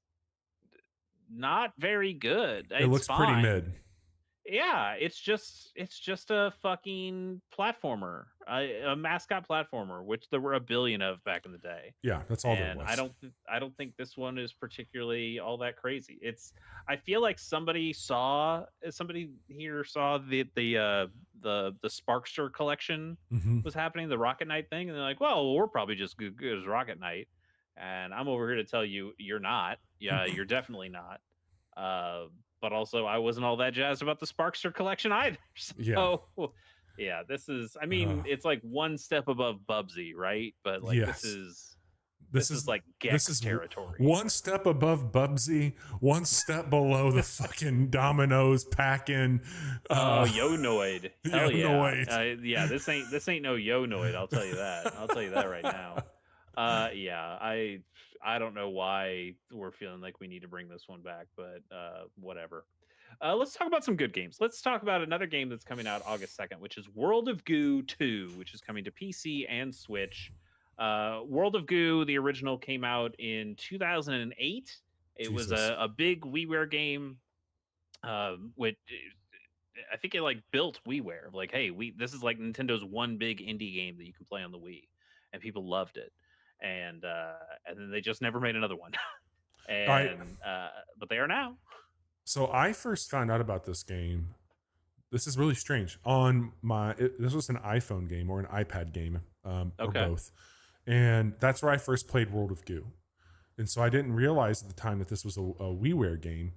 B: not very good.
A: It looks pretty mid.
B: Yeah, it's just a fucking platformer, a mascot platformer, which there were a billion of back in the day.
A: Yeah, that's all there was.
B: I don't think this one is particularly all that crazy. I feel like somebody here saw the Sparkster collection was happening, the Rocket Knight thing, and they're like, well, we're probably just good as Rocket Knight. And I'm over here to tell you, you're not. Yeah, you're definitely not. But also, I wasn't all that jazzed about the Sparkster collection either. So, yeah, this is. I mean, it's like one step above Bubsy, right? But like, this is This is like Gex territory.
A: One step above Bubsy, one step below the fucking Domino's packing.
B: Yonoid. Hell yeah. Yeah, this ain't no Yonoid, I'll tell you that. I'll tell you that right now. Yeah, I don't know why we're feeling like we need to bring this one back, but whatever. Let's talk about some good games. Let's talk about another game that's coming out August 2nd, which is World of Goo 2, which is coming to PC and Switch. World of Goo, the original, came out in 2008. It was a big WiiWare game, which I think it like built WiiWare. Like, hey, this is like Nintendo's one big indie game that you can play on the Wii, and people loved it. And then they just never made another one. But they are now.
A: So I first found out about this game. This is really strange. This was an iPhone game or an iPad game, or both. And that's where I first played World of Goo. And so I didn't realize at the time that this was a WiiWare game,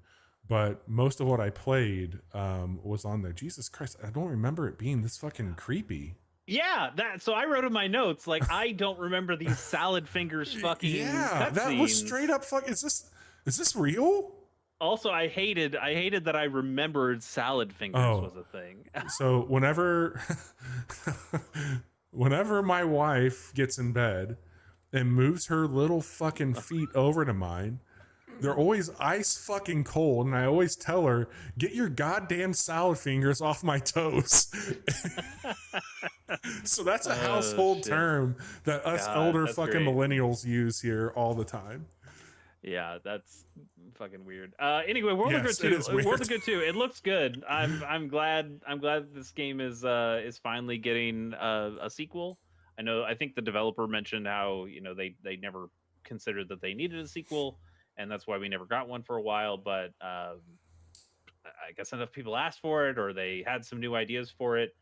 A: but most of what I played was on there. Jesus Christ, I don't remember it being this fucking creepy.
B: Yeah, so I wrote in my notes, like, I don't remember these salad fingers fucking cutscenes.
A: That was straight up fucking, is this real?
B: Also, I hated that I remembered salad fingers was a thing.
A: So whenever my wife gets in bed and moves her little fucking feet over to mine, they're always ice fucking cold, and I always tell her, get your goddamn salad fingers off my toes. So that's a household term that us older fucking millennials use here all the time.
B: Yeah, that's fucking weird. Anyway, World of Good 2. World of Good 2. It looks good. I'm glad this game is finally getting a sequel. I think the developer mentioned how, they never considered that they needed a sequel, and that's why we never got one for a while, but I guess enough people asked for it, or they had some new ideas for it.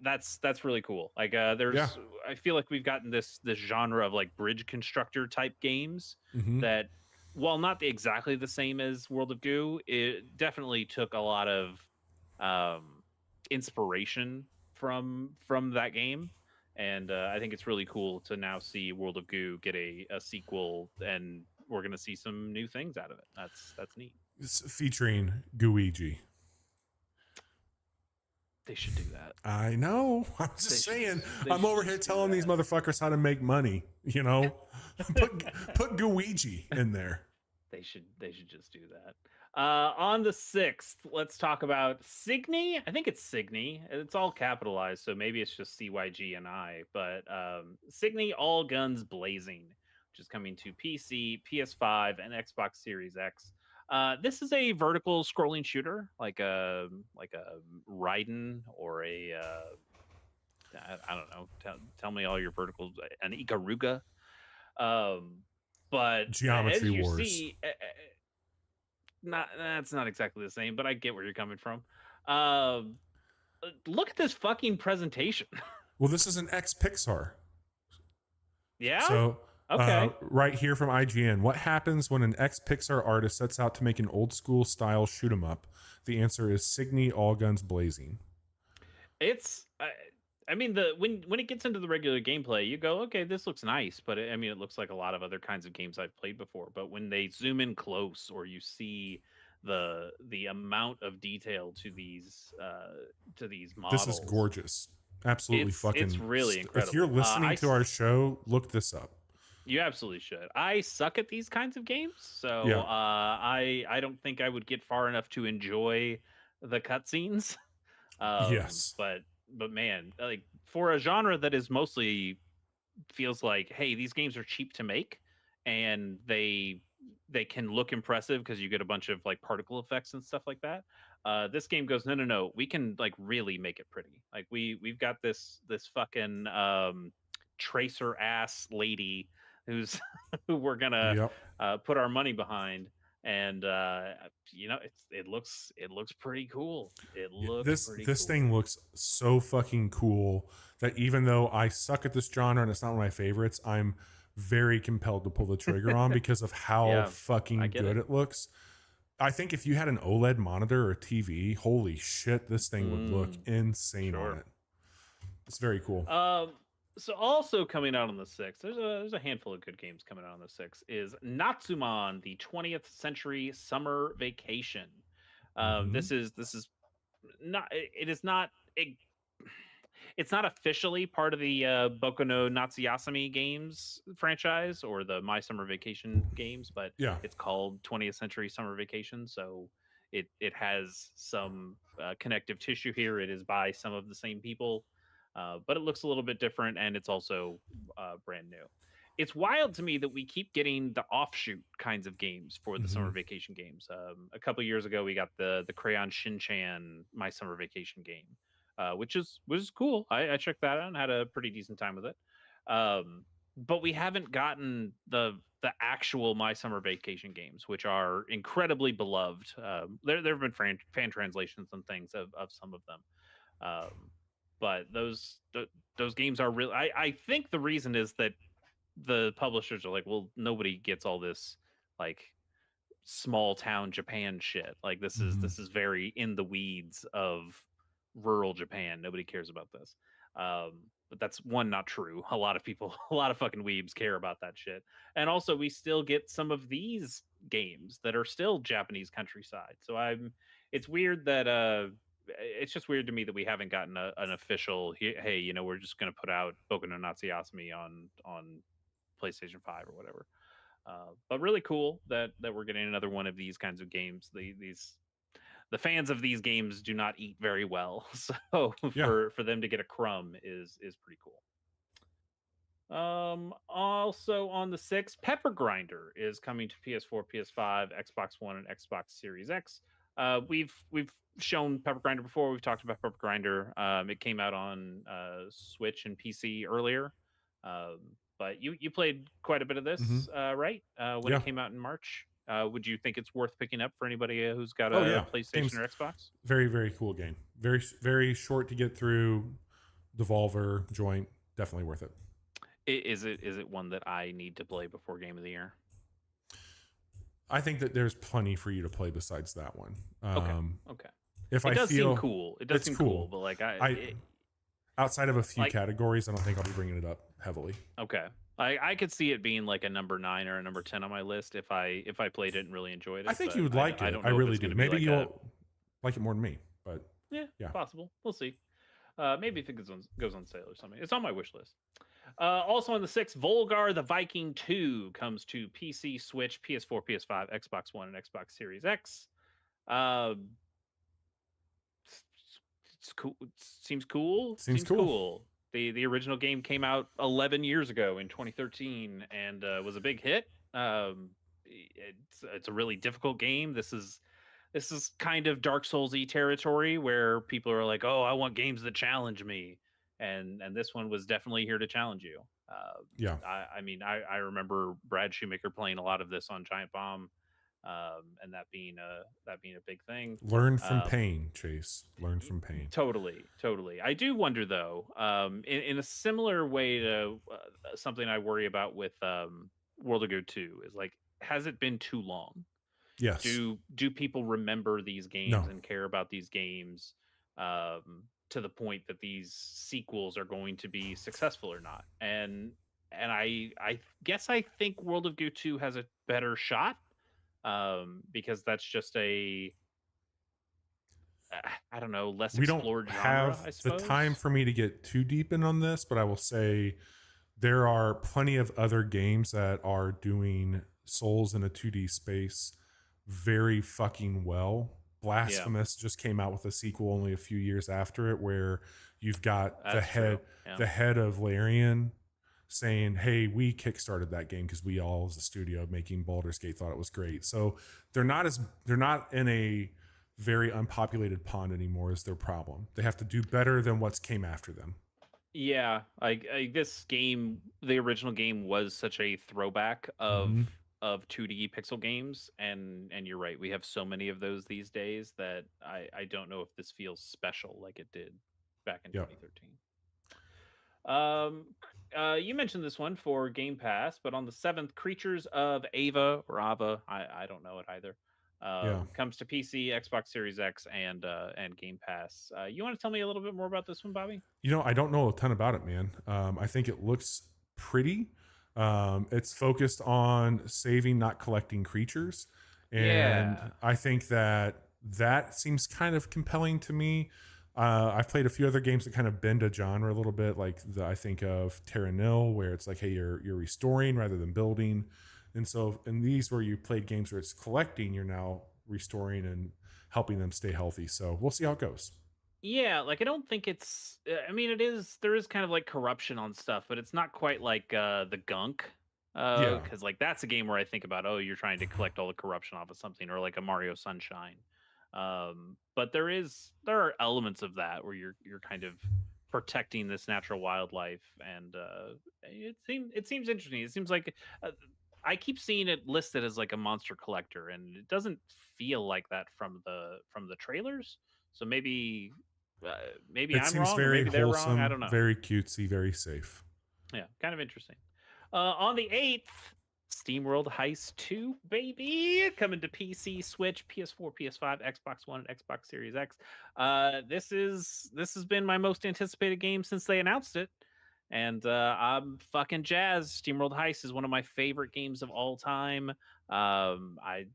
B: That's really cool. Like I feel like we've gotten this genre of like bridge constructor type games that, while not exactly the same as World of Goo, it definitely took a lot of inspiration from that game, and I think it's really cool to now see World of Goo get a sequel, and we're gonna see some new things out of it. That's neat.
A: It's featuring Gooigi.
B: They should do that.
A: I know. I'm just saying. I'm over here telling these motherfuckers how to make money. Put Gooigi in there.
B: They should just do that. On the 6th, let's talk about Signy. I think it's Signy. It's all capitalized, so maybe it's just CYGNI. But Signy All Guns Blazing, which is coming to PC, PS5, and Xbox Series X. This is a vertical scrolling shooter, like a Raiden or a I don't know. Tell me all your verticals. An Ikaruga, but
A: Geometry
B: as you
A: Wars.
B: See, that's not exactly the same, but I get where you're coming from. Look at this fucking presentation.
A: Well, this is an ex-Pixar.
B: Yeah.
A: So.
B: Okay.
A: Right here from IGN. What happens when an ex-Pixar artist sets out to make an old school style shoot 'em up? The answer is Signy All Guns Blazing.
B: It's when it gets into the regular gameplay, you go, okay, this looks nice, but it looks like a lot of other kinds of games I've played before. But when they zoom in close, or you see the amount of detail to these models,
A: this is gorgeous. Absolutely
B: it's really incredible.
A: If you're listening to our show, look this up.
B: You absolutely should. I suck at these kinds of games, so I don't think I would get far enough to enjoy the cutscenes.
A: Yes,
B: but man, like, for a genre that is mostly feels like, hey, these games are cheap to make, and they can look impressive because you get a bunch of like particle effects and stuff like that. This game goes, no, we can like really make it pretty. Like we've got this fucking tracer ass lady who we're gonna put our money behind, and it looks pretty cool.
A: This thing looks so fucking cool that even though I suck at this genre and it's not one of my favorites, I'm very compelled to pull the trigger on because of how fucking good it looks. I think if you had an OLED monitor or a TV, holy shit, this thing would look insane on it. It's very cool.
B: So also coming out on the 6th, there's a handful of good games coming out on the 6th, is Natsuman, the 20th Century Summer Vacation.
A: Mm-hmm.
B: This is not it is not it, it's not officially part of the Boku no Natsuyasumi games franchise or the My Summer Vacation games, but
A: Yeah.
B: it's called 20th Century Summer Vacation, so it has some connective tissue here. It is by some of the same people, but it looks a little bit different, and it's also brand new. It's wild to me that we keep getting the offshoot kinds of games for the
A: Mm-hmm.
B: summer vacation games. A couple years ago, we got the Crayon Shin-chan My Summer Vacation game, which is cool. I checked that out and had a pretty decent time with it. But we haven't gotten the actual My Summer Vacation games, which are incredibly beloved. There have been fan translations and things of some of them, but those games are really. I think the reason is that the publishers are like, well, nobody gets all this like small town Japan shit. Like
A: Mm-hmm.
B: this is very in the weeds of rural Japan. Nobody cares about this. But that's one, not true. A lot of people, a lot of fucking weebs care about that shit. And also we still get some of these games that are still Japanese countryside. So it's weird that it's just weird to me that we haven't gotten an official hey, we're just going to put out Boku no Natsuyasumi on PlayStation 5 or whatever. But really cool that we're getting another one of these kinds of games. The fans of these games do not eat very well, so
A: Yeah.
B: for them to get a crumb is pretty cool. Also on the 6th, Pepper Grinder is coming to PS4, PS5, Xbox One, and Xbox Series X. We've shown Pepper Grinder before. We've talked about Pepper Grinder. It came out on Switch and PC earlier. But you played quite a bit of
A: Mm-hmm.
B: this, right? When
A: Yeah.
B: it came out in March. Would you think it's worth picking up for anybody who's got
A: Oh
B: a
A: yeah.
B: PlayStation
A: Game's
B: or Xbox?
A: very, very cool game. Very short to get through. Devolver joint, definitely worth it.
B: Is it one that I need to play before Game of the Year?
A: I think that there's plenty for you to play besides that one.
B: Okay.
A: If
B: It
A: I
B: does
A: feel
B: seem cool. It does
A: it's
B: seem
A: cool,
B: but like
A: outside of a few
B: like
A: categories, I don't think I'll be bringing it up heavily.
B: okay. I could see it being like a number 9 or a number 10 on my list if I played it and really enjoyed it.
A: I think
B: but
A: you would like
B: I
A: it.
B: don't
A: I
B: know if
A: really
B: it's
A: do.
B: going to be
A: Maybe
B: like
A: you'll like it more than me, but
B: yeah,
A: yeah.
B: possible. We'll see. Maybe if it goes on sale or something. It's on my wish list. Also on the 6th, Volgar the Viking 2 comes to PC, Switch, PS4, PS5, Xbox One, and Xbox Series X. Uh, it's cool. It seems cool.
A: Seems cool.
B: The original game came out 11 years ago in 2013 and was a big hit. It's a really difficult game. This is kind of Dark Souls-y territory where people are like, "Oh, I want games that challenge me," and this one was definitely here to challenge you.
A: Yeah.
B: I mean, I remember Brad Shoemaker playing a lot of this on Giant Bomb, and that being a big thing.
A: Learn from pain, Chase. Learn from pain.
B: Totally. I do wonder though, in a similar way to something I worry about with World of Go 2 is like, has it been too long?
A: Yes.
B: Do people remember these games
A: No.
B: and care about these games to the point that these sequels are going to be successful or not? And I guess I think World of Goo 2 has a better shot because that's just a I don't know, less
A: We don't
B: explored genre,
A: have
B: I
A: the
B: suppose.
A: time for me to get too deep in on this, but I will say there are plenty of other games that are doing Souls in a 2D space very fucking well. Blasphemous just came out with a sequel only a few years after it, where you've got the head of Larian saying, "Hey, we kickstarted that game because we all, as a studio making Baldur's Gate, thought it was great." So they're not in a very unpopulated pond anymore is their problem. They have to do better than what's came after them.
B: Yeah, this game, the original game, was such a throwback of 2D pixel games, and you're right, we have so many of those these days that I don't know if this feels special like it did back in 2013. You mentioned this one for Game Pass, but on the 7th, Creatures of Ava or Ava, I don't know it either.
A: Yeah.
B: Comes to PC, Xbox Series X, and Game Pass. You want to tell me a little bit more about this one, Bobby?
A: I don't know a ton about it, man. I think it looks pretty. It's focused on saving, not collecting creatures. And
B: Yeah.
A: I think that seems kind of compelling to me. I've played a few other games that kind of bend a genre a little bit, like I think of Terra Nil, where it's like, hey, you're restoring rather than building. And so in these where you played games where it's collecting, you're now restoring and helping them stay healthy. So we'll see how it goes.
B: Yeah, like I don't think it's. I mean, there is kind of like corruption on stuff, but it's not quite like the Gunk.
A: Yeah.
B: Because like that's a game where I think about, oh, you're trying to collect all the corruption off of something, or like a Mario Sunshine. But there are elements of that where you're kind of protecting this natural wildlife, and it seems interesting. It seems like I keep seeing it listed as like a monster collector, and it doesn't feel like that from the trailers. So maybe
A: It
B: I'm
A: seems
B: wrong, or
A: very
B: maybe they're wrong. I
A: wholesome,
B: don't know.
A: very cutesy, very safe.
B: Yeah, kind of interesting. On the 8th, SteamWorld Heist 2, baby, coming to PC, Switch, PS4, PS5, Xbox One, and Xbox Series X. This has been my most anticipated game since they announced it, and I'm fucking jazzed. SteamWorld Heist is one of my favorite games of all time. I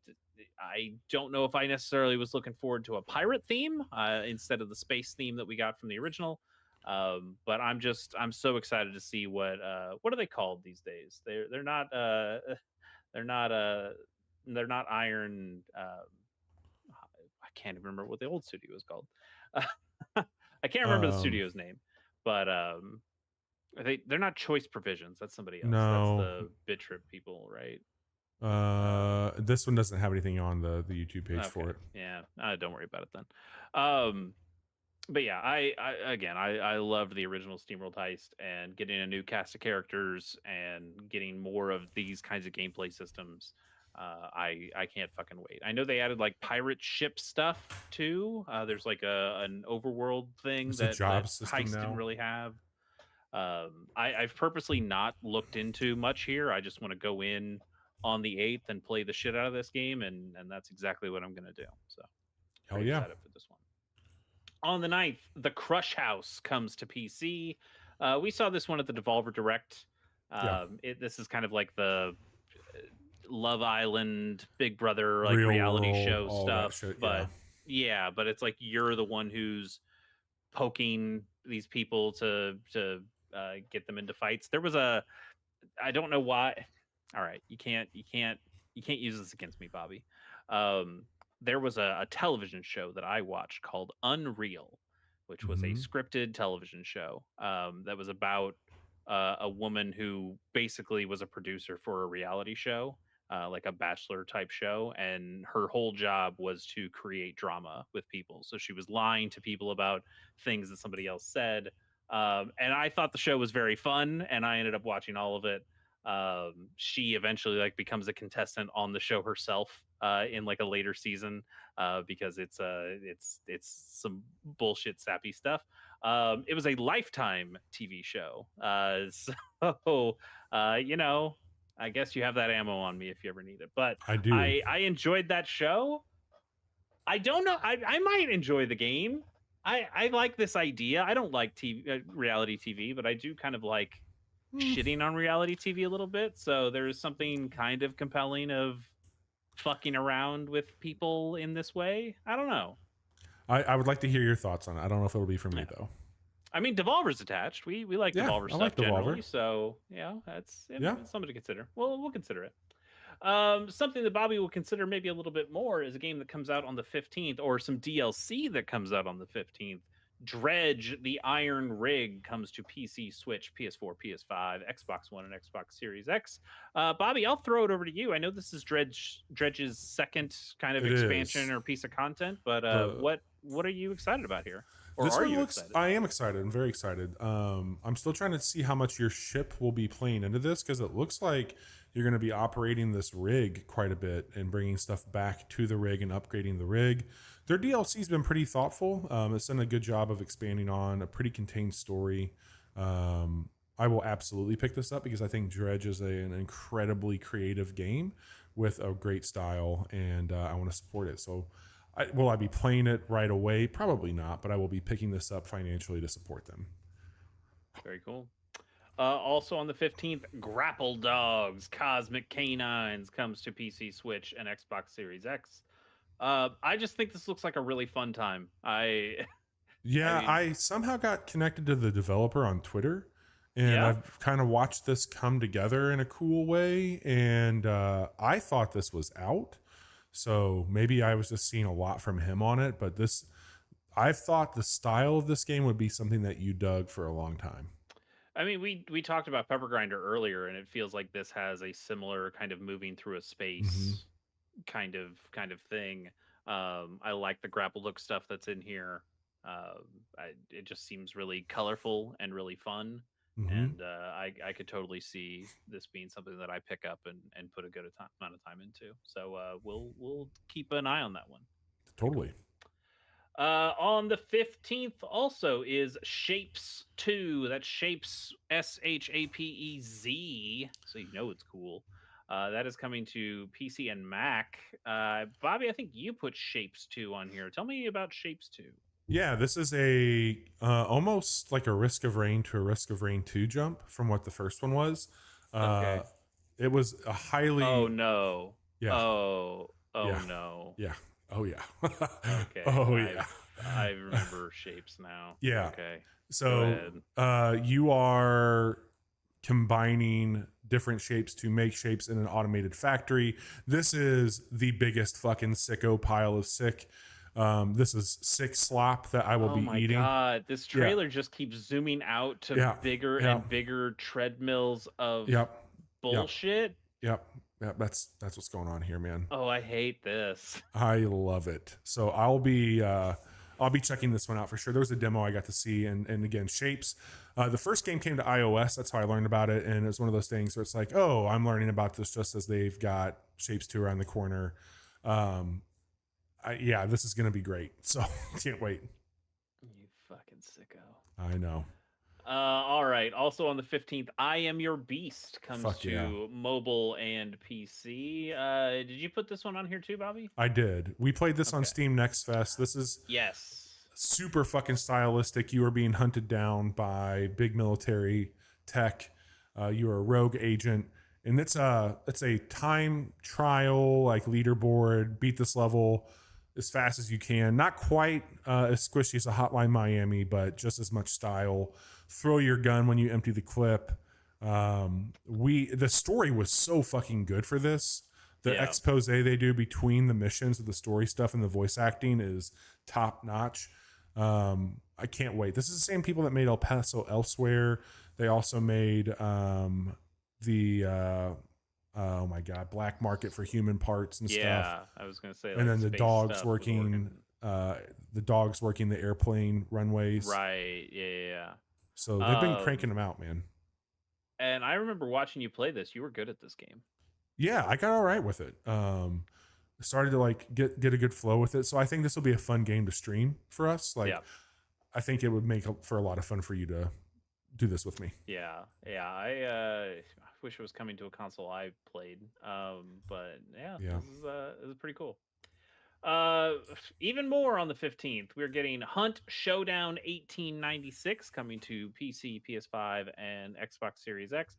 B: don't know if I necessarily was looking forward to a pirate theme instead of the space theme that we got from the original. But I'm so excited to see what are they called these days? They're not they're not they're not Iron. I can't even remember what the old studio was called. I can't remember the
A: Um,
B: studio's name, but they're not Choice Provisions. That's somebody else. That's
A: no,
B: the Bit Trip people, right?
A: this one doesn't have anything on the YouTube page
B: Okay,
A: for it.
B: yeah, don't worry about it then. But yeah, I loved the original SteamWorld Heist, and getting a new cast of characters and getting more of these kinds of gameplay systems. I can't fucking wait. I know they added like pirate ship stuff too. There's like an overworld thing
A: It's a
B: that
A: job system
B: Heist didn't
A: now.
B: really have. I've purposely not looked into much here. I just want to go in on the 8th and play the shit out of this game, and that's exactly what I'm gonna do. So
A: Hell
B: pretty
A: yeah.
B: excited for this one. On the 9th, The Crush House comes to PC. We saw this one at the Devolver Direct.
A: Yeah.
B: This is kind of like the Love Island, Big Brother, like
A: Real
B: reality
A: world,
B: show
A: all that
B: stuff.
A: shit.
B: But yeah, but it's like you're the one who's poking these people to get them into fights. There was I don't know why. All right, you can't use this against me, Bobby. There was a television show that I watched called Unreal, which was a
A: Mm-hmm.
B: scripted television show that was about a woman who basically was a producer for a reality show, like a bachelor type show, and her whole job was to create drama with people. So she was lying to people about things that somebody else said. And I thought the show was very fun, and I ended up watching all of it. She eventually like becomes a contestant on the show herself in like a later season because it's some bullshit sappy stuff. It was a Lifetime TV show, so I guess you have that ammo on me if you ever need it. But
A: I do.
B: I enjoyed that show. I don't know. I might enjoy the game. I like this idea. I don't like reality TV, but I do kind of like shitting on reality TV a little bit. So there's something kind of compelling of fucking around with people in this way. I don't know.
A: I would like to hear your thoughts on it. I don't know if it'll be for me though.
B: I mean, Devolver's attached. We like Devolver
A: I
B: stuff
A: like
B: generally,
A: Devolver.
B: so yeah, it's
A: Yeah.
B: something to consider. Well, we'll consider it. Something that Bobby will consider maybe a little bit more is a game that comes out on the 15th, or some DLC that comes out on the 15th. Dredge: The Iron Rig comes to PC, Switch, PS4, PS5, Xbox One, and Xbox Series X. Bobby, I'll throw it over to you. I know this is Dredge's second kind of expansion or piece of content, but what are you excited about here? Or
A: this
B: are
A: one
B: you
A: looks.
B: excited?
A: I am excited. I'm very excited. I'm still trying to see how much your ship will be playing into this, because it looks like you're going to be operating this rig quite a bit and bringing stuff back to the rig and upgrading the rig. Their DLC's been pretty thoughtful. It's done a good job of expanding on a pretty contained story. I will absolutely pick this up because I think Dredge is an incredibly creative game with a great style, and I want to support it. So, will I be playing it right away? Probably not, but I will be picking this up financially to support them.
B: Very cool. Also on the 15th, Grapple Dogs Cosmic Canines comes to PC, Switch, and Xbox Series X. I just think this looks like a really fun time.
A: Yeah,
B: mean,
A: I somehow got connected to the developer on Twitter, and
B: yeah?
A: I've kind of watched this come together in a cool way. And I thought this was out, so maybe I was just seeing a lot from him on it. But I thought the style of this game would be something that you dug for a long time.
B: I mean, we talked about Pepper Grinder earlier, and it feels like this has a similar kind of moving through a
A: Mm-hmm.
B: space kind of thing. I like the grapple hook stuff that's in here. It just seems really colorful and really fun,
A: Mm-hmm.
B: and I could totally see this being something that I pick up and put a good amount of time into. So we'll keep an eye on that one. Pretty
A: Totally.
B: cool. On the 15th also is Shapes 2. That's Shapes Shapez. So you know it's cool. That is coming to PC and Mac. Bobby, I think you put Shapes 2 on here. Tell me about Shapes 2.
A: Yeah, this is a almost like a Risk of Rain to a Risk of Rain 2 jump from what the first one was.
B: Okay.
A: It was a highly
B: Oh no.
A: yeah.
B: Oh
A: Yeah.
B: no.
A: Yeah. Oh yeah.
B: Okay.
A: Oh yeah.
B: I remember Shapes now.
A: Yeah.
B: Okay.
A: So you are combining different shapes to make shapes in an automated factory. This is the biggest fucking sicko pile of sick. This is sick slop that I will be eating.
B: Oh my god, this trailer just keeps zooming out to bigger and bigger treadmills of bullshit.
A: Yep. That's what's going on here, man.
B: Oh, I hate this.
A: I love it. So I'll be checking this one out for sure. There was a demo I got to see, and again, Shapes. The first game came to iOS. That's how I learned about it, and it's one of those things where it's like, oh, I'm learning about this just as they've got Shapes 2 around the corner. This is gonna be great. So can't wait.
B: You fucking sicko.
A: I know.
B: All right. Also on the 15th, I Am Your Beast comes to mobile and PC. Did you put this one on here too, Bobby?
A: I did. We played this on Steam Next Fest. This is super fucking stylistic. You are being hunted down by big military tech. You are a rogue agent, and it's a time trial, like leaderboard. Beat this level as fast as you can. Not quite as squishy as a Hotline Miami, but just as much style. Throw your gun when you empty the clip. The story was so fucking good for this. The expose they do between the missions with the story stuff and the voice acting is top notch. I can't wait. This is the same people that made El Paso Elsewhere. They also made oh my god, Black Market for Human Parts and stuff.
B: Yeah, I was gonna say.
A: And then the dogs working the airplane runways.
B: Right. Yeah.
A: So they've been cranking them out, man.
B: And I remember watching you play this. You were good at this game.
A: Yeah, I got all right with it. Started to like get a good flow with it. So I think this will be a fun game to stream for us. Like, I think it would make for a lot of fun for you to do this with me.
B: Yeah. I wish it was coming to a console I played. But this is pretty cool. Even more on the 15th, we're getting Hunt Showdown 1896 coming to PC, PS5, and Xbox Series X.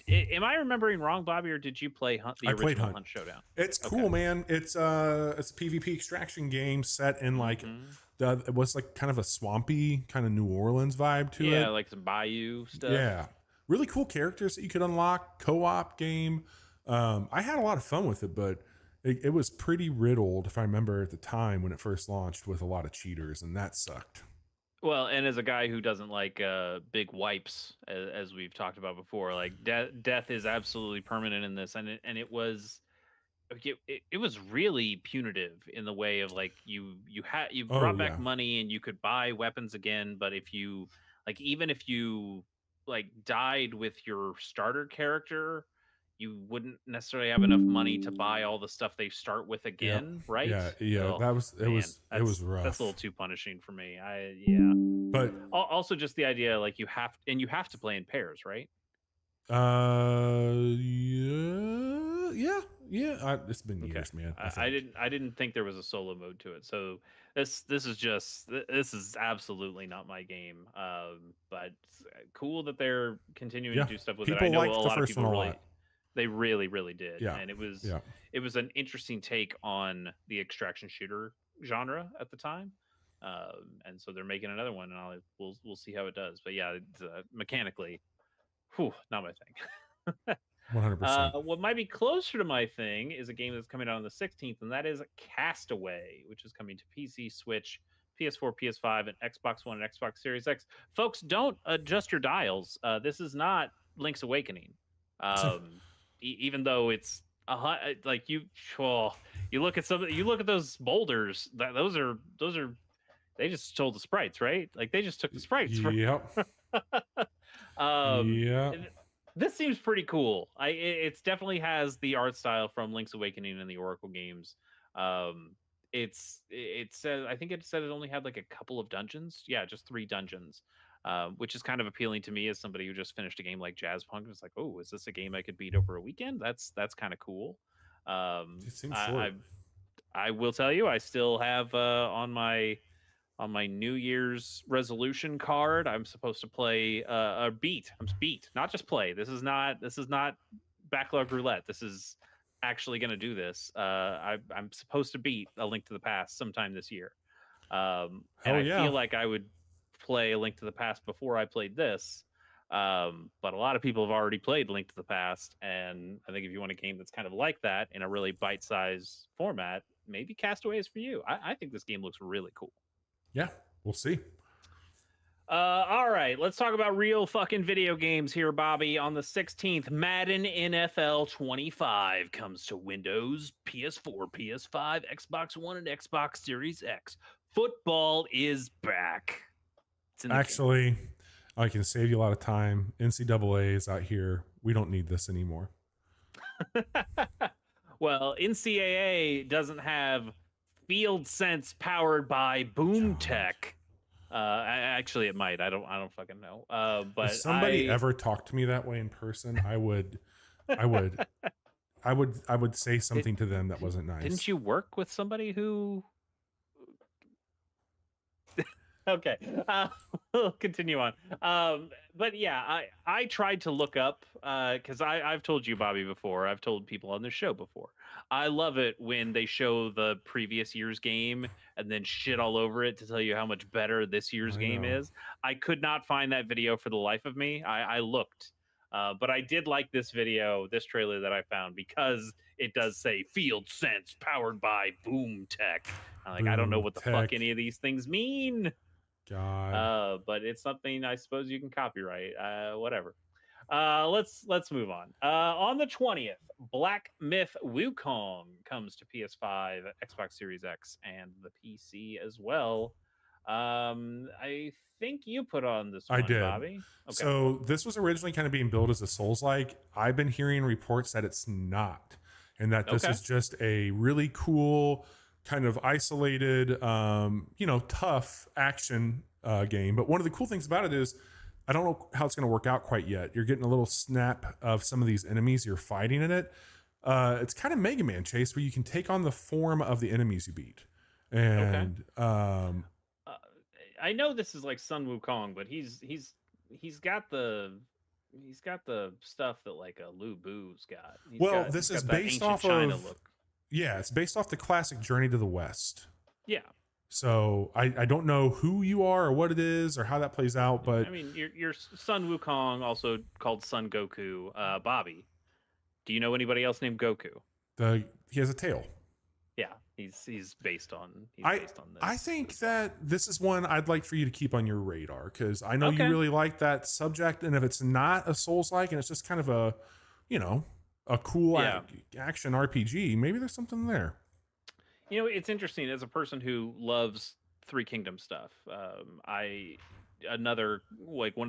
B: Am I remembering wrong, Bobby, or did you play the original Hunt Showdown?
A: It's cool, man. It's a PvP extraction game set in like it was like kind of a swampy kind of New Orleans vibe to it.
B: Yeah, like some bayou stuff.
A: Yeah, really cool characters that you could unlock. Co-op game. I had a lot of fun with it, but it was pretty riddled, if I remember at the time when it first launched, with a lot of cheaters, and that sucked.
B: Well, and as a guy who doesn't like big wipes, as we've talked about before, like death is absolutely permanent in this, and it was really punitive in the way of like you brought back money and you could buy weapons again, but if you even if you died with your starter character, you wouldn't necessarily have enough money to buy all the stuff they start with again, right?
A: Yeah, so, it was rough.
B: That's a little too punishing for me.
A: But
B: also just the idea, like, you have to play in pairs, right?
A: Yeah. It's been
B: Okay.
A: years, man.
B: I didn't think there was a solo mode to it. So this is absolutely not my game. But cool that they're continuing to
A: Yeah,
B: do stuff with it. I
A: people
B: know a
A: liked the
B: lot of
A: first
B: people
A: one a lot.
B: they really did,
A: Yeah,
B: and
A: yeah.
B: it was an interesting take on the extraction shooter genre at the time. And so they're making another one, and we'll see how it does. But yeah, it's, mechanically, whew, not my thing.
A: 100%.
B: What might be closer to my thing is a game that's coming out on the 16th, and that is Castaway, which is coming to PC, Switch, PS4, PS5, and Xbox One and Xbox Series X. Folks, don't adjust your dials. This is not Link's Awakening, even though it's like you look at you look at those boulders. Those are they just stole the sprites, right? Like they just took the sprites.
A: Yep. Yeah.
B: This seems pretty cool. It's definitely has the art style from Link's Awakening and the Oracle games. It says, I think it said it only had like a couple of dungeons. Yeah, just 3 dungeons, which is kind of appealing to me as somebody who just finished a game like Jazzpunk. It's like, oh, is this a game I could beat over a weekend? That's kind of cool.
A: It seems short.
B: I will tell you, I still have on my New Year's resolution card, I'm supposed to play a beat. I'm beat, not just play. This is not backlog roulette. This is actually going to do this. I'm supposed to beat A Link to the Past sometime this year. And I feel like I would play A Link to the Past before I played this. But a lot of people have already played Link to the Past, and I think if you want a game that's kind of like that in a really bite-sized format, maybe Castaway is for you. I think this game looks really cool.
A: Yeah, we'll see.
B: All right, let's talk about real fucking video games here, Bobby. On the 16th, Madden NFL 25 comes to Windows, PS4, PS5, Xbox One, and Xbox Series X. Football is back.
A: Actually, I can save you a lot of time. NCAA is out here. We don't need this anymore.
B: Well, NCAA doesn't have Field Sense powered by Boom Tech. Actually, it might. I don't fucking know. But
A: if somebody ever talked to me that way in person, I would say something to them that wasn't nice.
B: Didn't you work with somebody who? Okay, we'll continue on. But yeah, I tried to look up because I've told you, Bobby, before. I've told people on this show before. I love it when they show the previous year's game and then shit all over it to tell you how much better this year's game is. I could not find that video for the life of me. I looked, but I did like this video, this trailer that I found, because it does say Field Sense powered by Boom Tech. I don't know what the fuck any of these things mean.
A: God.
B: But it's something I suppose you can copyright. Whatever. Let's move on. On the 20th, Black Myth Wukong comes to PS5, Xbox Series X, and the PC as well. I think you put on this one,
A: I did.
B: Bobby. Okay.
A: So this was originally kind of being billed as a Souls-like. I've been hearing reports that it's not, and that this is just a really cool, kind of isolated, tough action game. But one of the cool things about it is, I don't know how it's going to work out quite yet. You're getting a little snap of some of these enemies you're fighting in it. It's kind of Mega Man, Chase, where you can take on the form of the enemies you beat. And
B: I know this is like Sun Wukong, but he's got the stuff that like a Lu Bu's got.
A: This is based off
B: China
A: of
B: look.
A: Yeah, it's based off the classic Journey to the West.
B: Yeah.
A: So I don't know who you are or what it is or how that plays out, but
B: I mean, your Sun Wukong, also called Sun Goku, Bobby. Do you know anybody else named Goku?
A: He has a tail.
B: Yeah, he's based on. Based on this.
A: I think that this is one I'd like for you to keep on your radar, because I know you really like that subject, and if it's not a Souls-like and it's just kind of a cool action RPG, maybe there's something there.
B: It's interesting, as a person who loves Three Kingdom stuff. One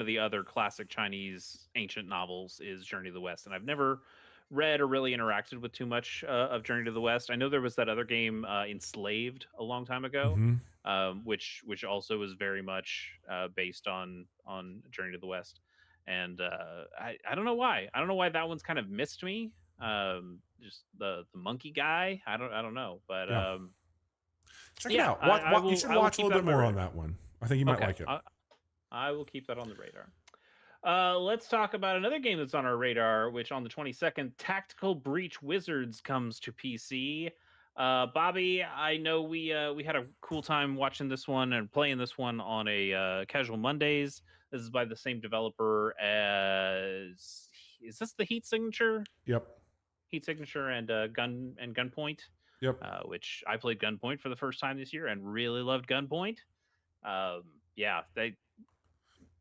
B: of the other classic Chinese ancient novels is Journey to the West, and I've never read or really interacted with too much of Journey to the West. I know there was that other game, Enslaved, a long time ago. which also is very much based on Journey to the West. And I don't know why. I don't know why that one's kind of missed me. Just the monkey guy. I don't know, but
A: Yeah. Check it
B: yeah,
A: out. You should
B: I will
A: watch a
B: keep
A: little
B: that
A: bit more on
B: radar.
A: that one. I think you might like it.
B: I will keep that on the radar. Let's talk about another game that's on our radar, which on the 22nd, Tactical Breach Wizards comes to PC. Bobby, I know we had a cool time watching this one and playing this one on a Casual Mondays. This is by the same developer as, is this the Heat Signature?
A: Yep.
B: Heat Signature and Gunpoint.
A: Yep.
B: Which I played Gunpoint for the first time this year and really loved Gunpoint. Yeah,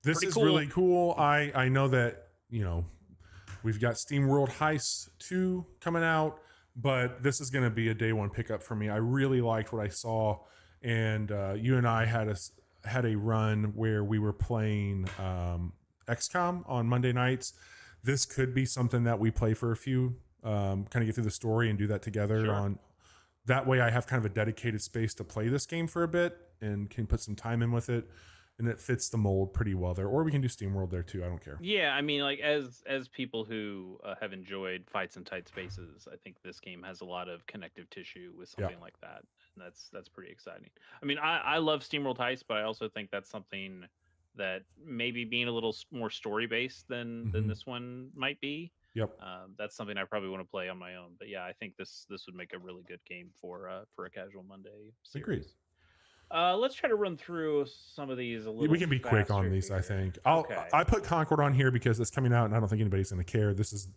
A: this is cool. Really cool. I know that, you know, we've got SteamWorld Heist 2 coming out, but this is going to be a day one pickup for me. I really liked what I saw, and you and I had a run where we were playing XCOM on Monday nights. This could be something that we play for a few, kind of get through the story and do that together. Sure. On that way, I have kind of a dedicated space to play this game for a bit and can put some time in with it. And it fits the mold pretty well there. Or we can do SteamWorld there too. I don't care.
B: Yeah, I mean, like as people who have enjoyed fights in tight spaces, I think this game has a lot of connective tissue with something like that, and that's pretty exciting. I mean, I love SteamWorld Heist, but I also think that's something that maybe being a little more story based than this one might be.
A: Yep.
B: That's something I probably want to play on my own. But yeah, I think this would make a really good game for a Casual Monday series.
A: Agreed.
B: Let's try to run through some of these a little.
A: We can be quick on these, I think. I put Concord on here because it's coming out, and I don't think anybody's going to care. This is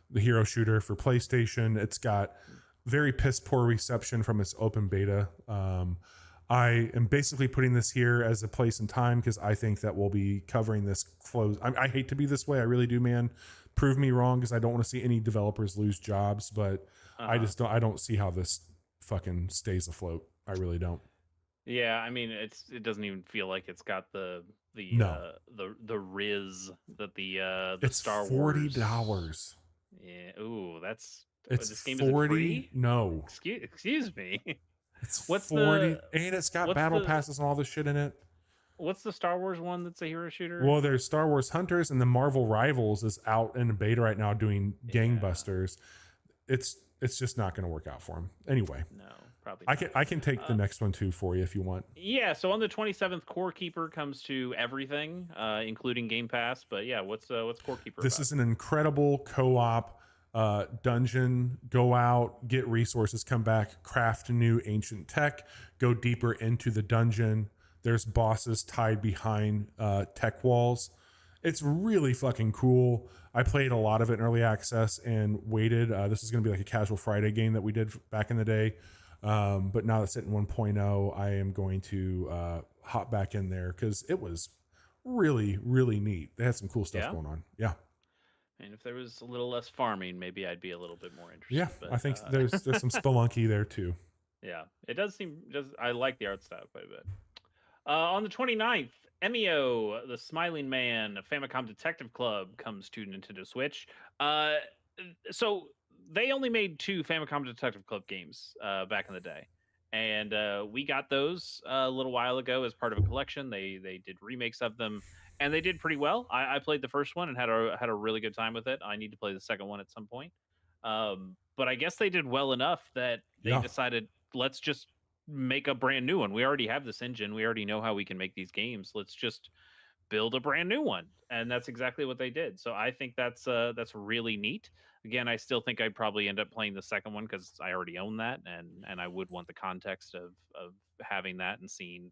A: the hero shooter for PlayStation. It's got very piss poor reception from its open beta. I am basically putting this here as a place and time because I think that we'll be covering this close. I hate to be this way. I really do, man. Prove me wrong because I don't want to see any developers lose jobs, but I don't see how this fucking stays afloat. I really don't.
B: Yeah, I mean it doesn't even feel like it's got the riz that the Star Wars.
A: It's $40.
B: Yeah. Ooh, that's
A: this game
B: 40. Is free?
A: No.
B: Excuse me.
A: It's 40, and it's got battle passes and all this shit in it.
B: What's the Star Wars one that's a hero shooter?
A: Well, there's Star Wars Hunters, and the Marvel Rivals is out in beta right now doing gangbusters. It's just not going to work out for him. Anyway.
B: No. Probably not.
A: I can take the next one too for you if you want.
B: Yeah, so on the 27th, Core Keeper comes to everything, including Game Pass. But yeah, what's Core Keeper?
A: This is an incredible co-op dungeon. Go out, get resources, come back, craft new ancient tech, go deeper into the dungeon. There's bosses tied behind tech walls. It's really fucking cool. I played a lot of it in early access and waited. This is going to be like a casual Friday game that we did back in the day. But now that's in 1.0, I am going to hop back in there because it was really, really neat. They had some cool stuff going on. Yeah.
B: And if there was a little less farming, maybe I'd be a little bit more interested.
A: Yeah, but, I think there's some Spelunky there too.
B: Yeah, it does seem. I like the art style quite a bit. On the 29th, Emio, the Smiling Man, Famicom Detective Club comes to Nintendo Switch. So they only made 2 Famicom Detective Club games back in the day, and we got those a little while ago as part of a collection. They did remakes of them, and they did pretty well. I played the first one and had a really good time with it. I need to play the second one at some point, but I guess they did well enough that they decided, let's just make a brand new one. We already have this engine. We already know how we can make these games. Let's just build a brand new one. And that's exactly what they did. So I think that's really neat. Again, I still think I'd probably end up playing the second one because I already own that, and I would want the context of having that and seeing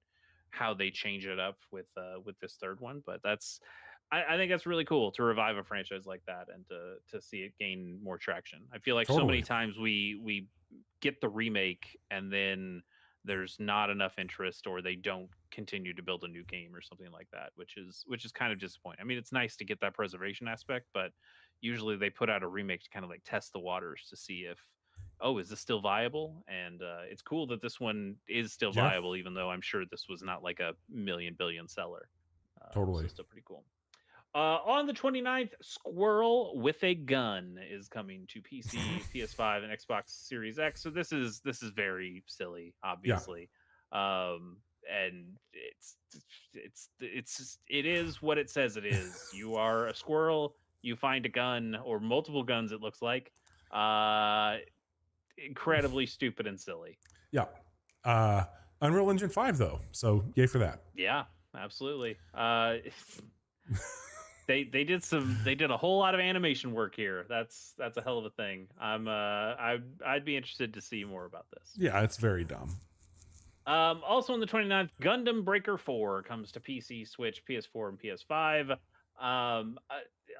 B: how they change it up with this third one. But I think that's really cool to revive a franchise like that and to see it gain more traction. I feel like so many times we get the remake and then there's not enough interest, or they don't continue to build a new game or something like that, which is kind of disappointing. I mean, it's nice to get that preservation aspect, but usually they put out a remake to kind of like test the waters to see if, is this still viable? And it's cool that this one is still viable, even though I'm sure this was not like a billion seller.
A: Totally.
B: So still pretty cool. On the 29th, Squirrel with a Gun is coming to PC, PS5, and Xbox Series X. So this is very silly, obviously. and it is what it says it is. You are a squirrel. You find a gun or multiple guns. It looks like incredibly stupid and silly.
A: Yeah. Unreal Engine 5 though, so yay for that.
B: Yeah, absolutely. They did a whole lot of animation work here. That's a hell of a thing. I'd be interested to see more about this.
A: Yeah, it's very dumb.
B: Also on the 29th, Gundam Breaker 4 comes to PC, Switch, PS4, and PS5.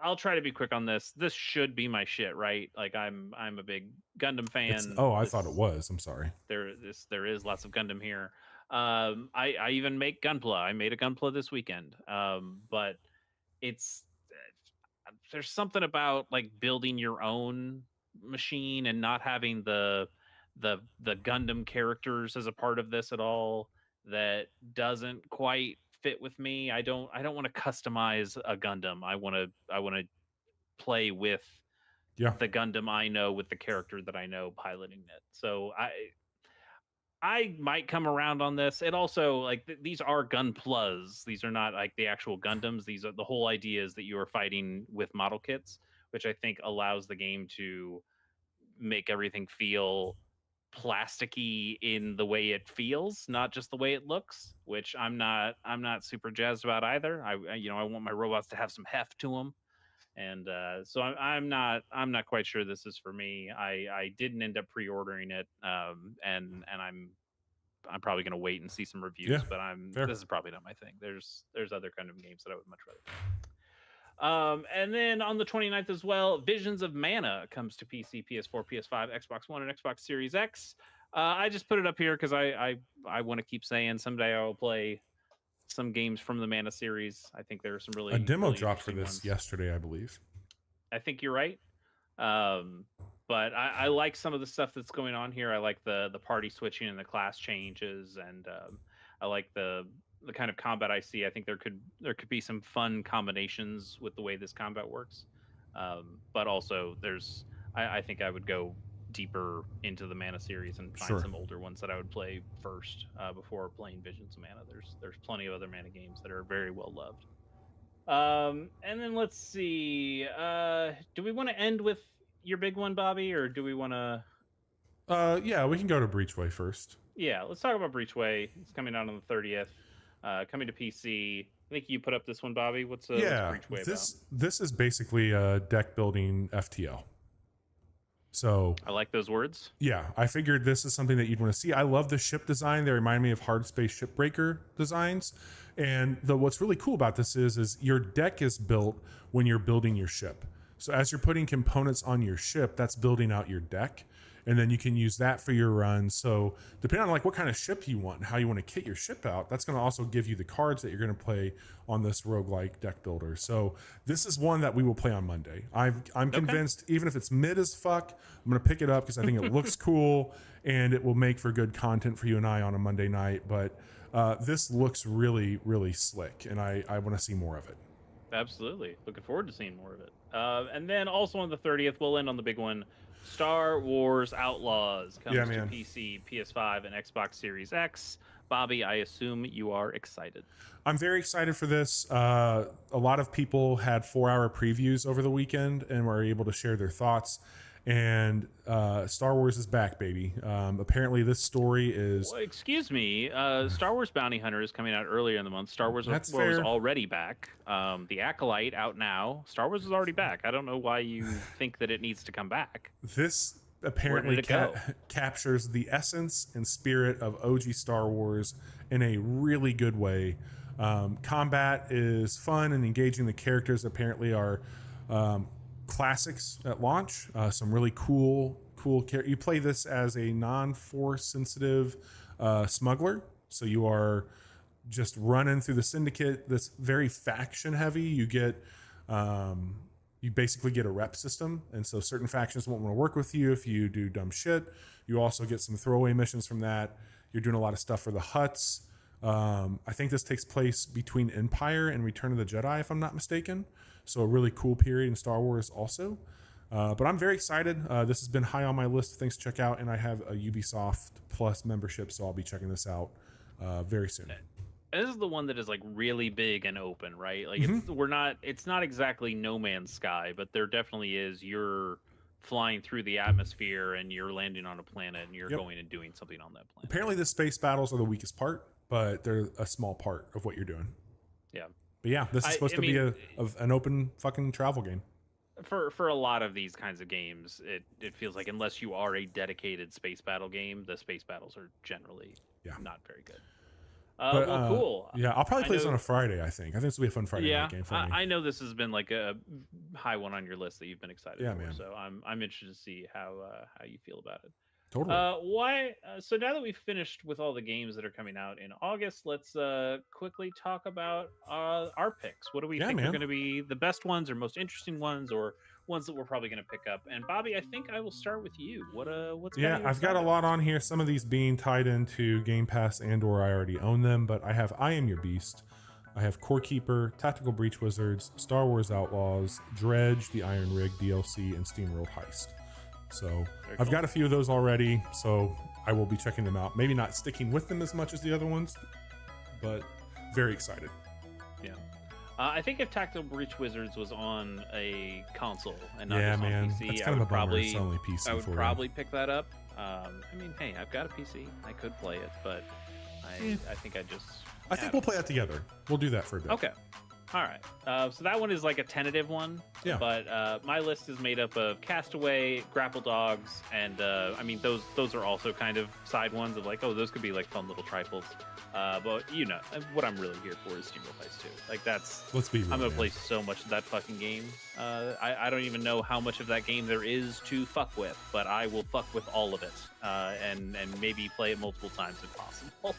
B: I'll try to be quick on this. This should be my shit, right? Like I'm a big Gundam fan.
A: I thought it was. I'm sorry.
B: There is lots of Gundam here. I even make Gunpla. I made a Gunpla this weekend. But there's something about like building your own machine and not having the Gundam characters as a part of this at all that doesn't quite fit with me. I don't want to customize a Gundam. I want to play with the Gundam I know with the character that I know piloting it. So I might come around on this. It also like these are Gunplas. These are not like the actual Gundams. These are the whole idea is that you are fighting with model kits, which I think allows the game to make everything feel plasticky in the way it feels, not just the way it looks, which I'm not super jazzed about either. I want my robots to have some heft to them. And so I'm not quite sure this is for me. I didn't end up pre-ordering it, and I'm probably going to wait and see some reviews. But this is probably not my thing. There's other kind of games that I would much rather play. And then on the 29th as well, Visions of Mana comes to PC, PS4, PS5, Xbox One, and Xbox Series X. I just put it up here because I want to keep saying someday I will play some games from the Mana series. I think there are some a
A: demo
B: really
A: dropped for this yesterday, I believe.
B: I think you're right. But I like some of the stuff that's going on here. I like the party switching and the class changes, and I like the kind of combat I see. I think there could be some fun combinations with the way this combat works. But also I think I would go deeper into the Mana series and find some older ones that I would play first before playing Visions of Mana. There's plenty of other Mana games that are very well loved. And then let's see. Do we want to end with your big one, Bobby, or do we want to?
A: Yeah, we can go to Breachway first.
B: Yeah, let's talk about Breachway. It's coming out on the 30th. Coming to PC. I think you put up this one, Bobby. What's Breachway about?
A: This is basically a deck building FTL. So
B: I like those words.
A: Yeah, I figured this is something that you'd want to see. I love the ship design. They remind me of Hard Space Shipbreaker designs. And what's really cool about this is your deck is built when you're building your ship. So as you're putting components on your ship, that's building out your deck. And then you can use that for your run. So depending on like what kind of ship you want and how you want to kit your ship out, that's going to also give you the cards that you're going to play on this roguelike deck builder. So this is one that we will play on Monday. I'm convinced, even if it's mid as fuck, I'm going to pick it up because I think it looks cool and it will make for good content for you and I on a Monday night. But this looks really, really slick, and I want to see more of it.
B: Absolutely. Looking forward to seeing more of it. And then also on the 30th, we'll end on the big one. Star Wars Outlaws comes to PC, PS5, and Xbox Series X. Bobby, I assume you are excited.
A: I'm very excited for this. A lot of people had 4-hour previews over the weekend and were able to share their thoughts. And Star Wars is back, baby. Apparently, this story is...
B: Well, excuse me. Star Wars Bounty Hunter is coming out earlier in the month. Star Wars was already back. The Acolyte out now. Star Wars is already back. I don't know why you think that it needs to come back.
A: This apparently captures the essence and spirit of OG Star Wars in a really good way. Combat is fun and engaging. The characters apparently are... classics at launch. Some really cool you play this as a non-force sensitive smuggler, so you are just running through the syndicate that's very faction heavy. You get you basically get a rep system, and so certain factions won't want to work with you if you do dumb shit. You also get some throwaway missions from that. You're doing a lot of stuff for the Hutts. I think this takes place between Empire and Return of the Jedi, if I'm not mistaken. So a really cool period in Star Wars also. But I'm very excited. This has been high on my list of things to check out, and I have a Ubisoft Plus membership, so I'll be checking this out very soon.
B: And this is the one that is like really big and open, right? Like it's not exactly No Man's Sky, but there definitely is. You're flying through the atmosphere and you're landing on a planet and you're going and doing something on that planet.
A: Apparently the space battles are the weakest part, but they're a small part of what you're doing.
B: Yeah.
A: But yeah, this is supposed to be an open fucking travel game.
B: For a lot of these kinds of games, it feels like unless you are a dedicated space battle game, the space battles are generally not very good. Well, cool.
A: Yeah, I'll probably play this on a Friday, I think. This will be a fun Friday night game for me.
B: I know this has been like a high one on your list that you've been excited for.
A: Man.
B: So I'm interested to see how you feel about it.
A: Totally.
B: So now that we've finished with all the games that are coming out in August, let's quickly talk about our picks. What do we think are going to be the best ones or most interesting ones, or ones that we're probably going to pick up? And Bobby, I think I will start with you. What's
A: I've got a lot on here. Some of these being tied into Game Pass and/or I already own them, but I have I Am Your Beast. I have Core Keeper, Tactical Breach Wizards, Star Wars Outlaws, Dredge, the Iron Rig DLC, and SteamWorld Heist. So I've got a few of those already, so I will be checking them out. Maybe not sticking with them as much as the other ones, but very excited.
B: Yeah. I think if Tactical Breach Wizards was on a console and not just on PC,
A: that's kind of a bummer. It's only PC
B: I would probably pick that up. I mean, hey, I've got a PC. I could play it, but I think I think we'll
A: play that together. We'll do that for a bit.
B: Okay. All right. So that one is like a tentative one.
A: Yeah.
B: But my list is made up of Castaway, Grapple Dogs, and I mean those are also kind of side ones of like, oh, those could be like fun little trifles. But you know what I'm really here for is SteamWorld Heist 2. Like
A: Let's be real,
B: I'm gonna play so much of that fucking game. I don't even know how much of that game there is to fuck with, but I will fuck with all of it, and maybe play it multiple times if possible.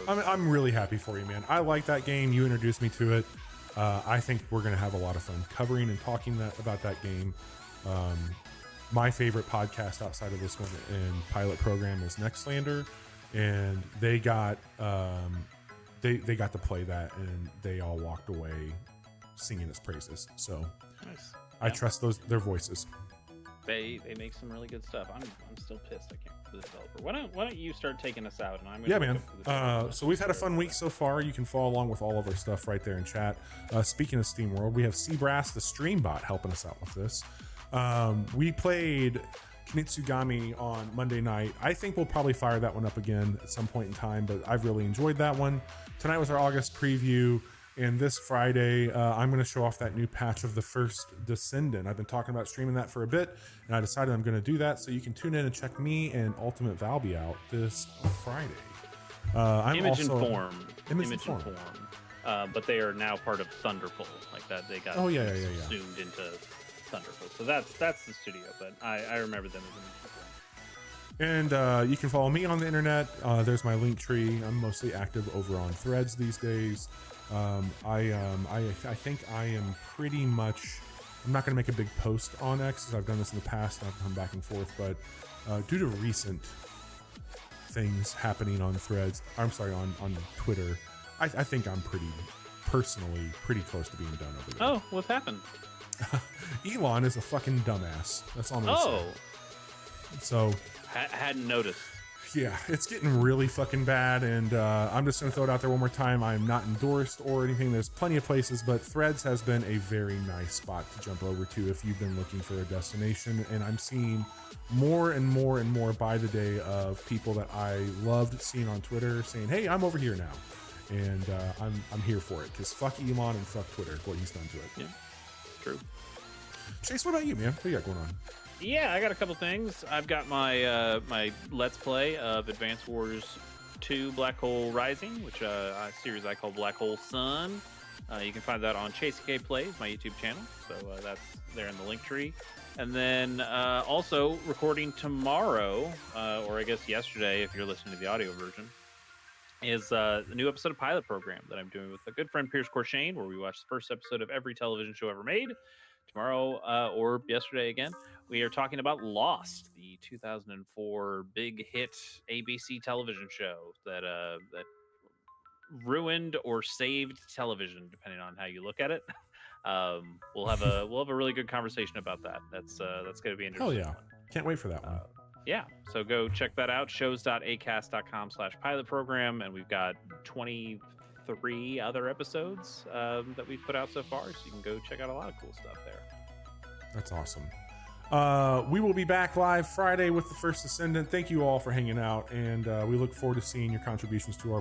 A: I'm really happy for you, man. I like that game. You introduced me to it. I think we're gonna have a lot of fun covering and talking about that game. My favorite podcast outside of this one and pilot program is Nextlander, and they got they got to play that, and they all walked away singing its praises. So nice. I trust their voices.
B: They make some really good stuff. I'm still pissed I can't be the developer. Why don't you start taking us out? And I'm gonna
A: man. So we've had a fun week so far. You can follow along with all of our stuff right there in chat. Speaking of SteamWorld, we have Seabrass, the stream bot, helping us out with this. We played Kunitsu-Gami on Monday night. I think we'll probably fire that one up again at some point in time, but I've really enjoyed that one. Tonight was our August preview. And this Friday, I'm going to show off that new patch of the First Descendant. I've been talking about streaming that for a bit, and I decided I'm going to do that. So you can tune in and check me and Ultimate Valby out this Friday.
B: Image and Form. But they are now part of Thunderful. Like that, they got zoomed into Thunderful. So that's the studio. But I remember them as Image and Form.
A: And you can follow me on the internet. There's my link tree. I'm mostly active over on Threads these days. I think I am pretty much. I'm not going to make a big post on X, as I've done this in the past, and I've come back and forth. But due to recent things happening on Threads, on Twitter, I think I'm personally pretty close to being done over there.
B: Oh, what's happened?
A: Elon is a fucking dumbass. That's all I'm gonna say. So
B: hadn't noticed.
A: Yeah, it's getting really fucking bad, and I'm just going to throw it out there one more time. I'm not endorsed or anything. There's plenty of places, but Threads has been a very nice spot to jump over to if you've been looking for a destination, and I'm seeing more and more and more by the day of people that I loved seeing on Twitter saying, hey, I'm over here now, and I'm here for it, because fuck Elon and fuck Twitter, what he's done to it.
B: Yeah, true.
A: Chase, what about you, man? What do you got going on?
B: Yeah, I got a couple things. I've got my my Let's Play of Advance Wars 2 Black Hole Rising, which a series I call Black Hole Sun. You can find that on Chase K Plays, my YouTube channel. So that's there in the link tree. And then also recording tomorrow, or I guess yesterday if you're listening to the audio version, is the new episode of Pilot Program that I'm doing with a good friend Pierce Corshane, where we watch the first episode of every television show ever made. Tomorrow, or yesterday again, we are talking about Lost, the 2004 big hit ABC television show that ruined or saved television, depending on how you look at it. We'll have a really good conversation about that. That's going to be interesting.
A: Hell yeah! Can't wait for that one.
B: yeah, so go check that out. shows.acast.com/pilot program, and we've got 23 other episodes that we've put out so far, so you can go check out a lot of cool stuff there.
A: That's awesome. We will be back live Friday with the First Ascendant. Thank you all for hanging out, and we look forward to seeing your contributions to our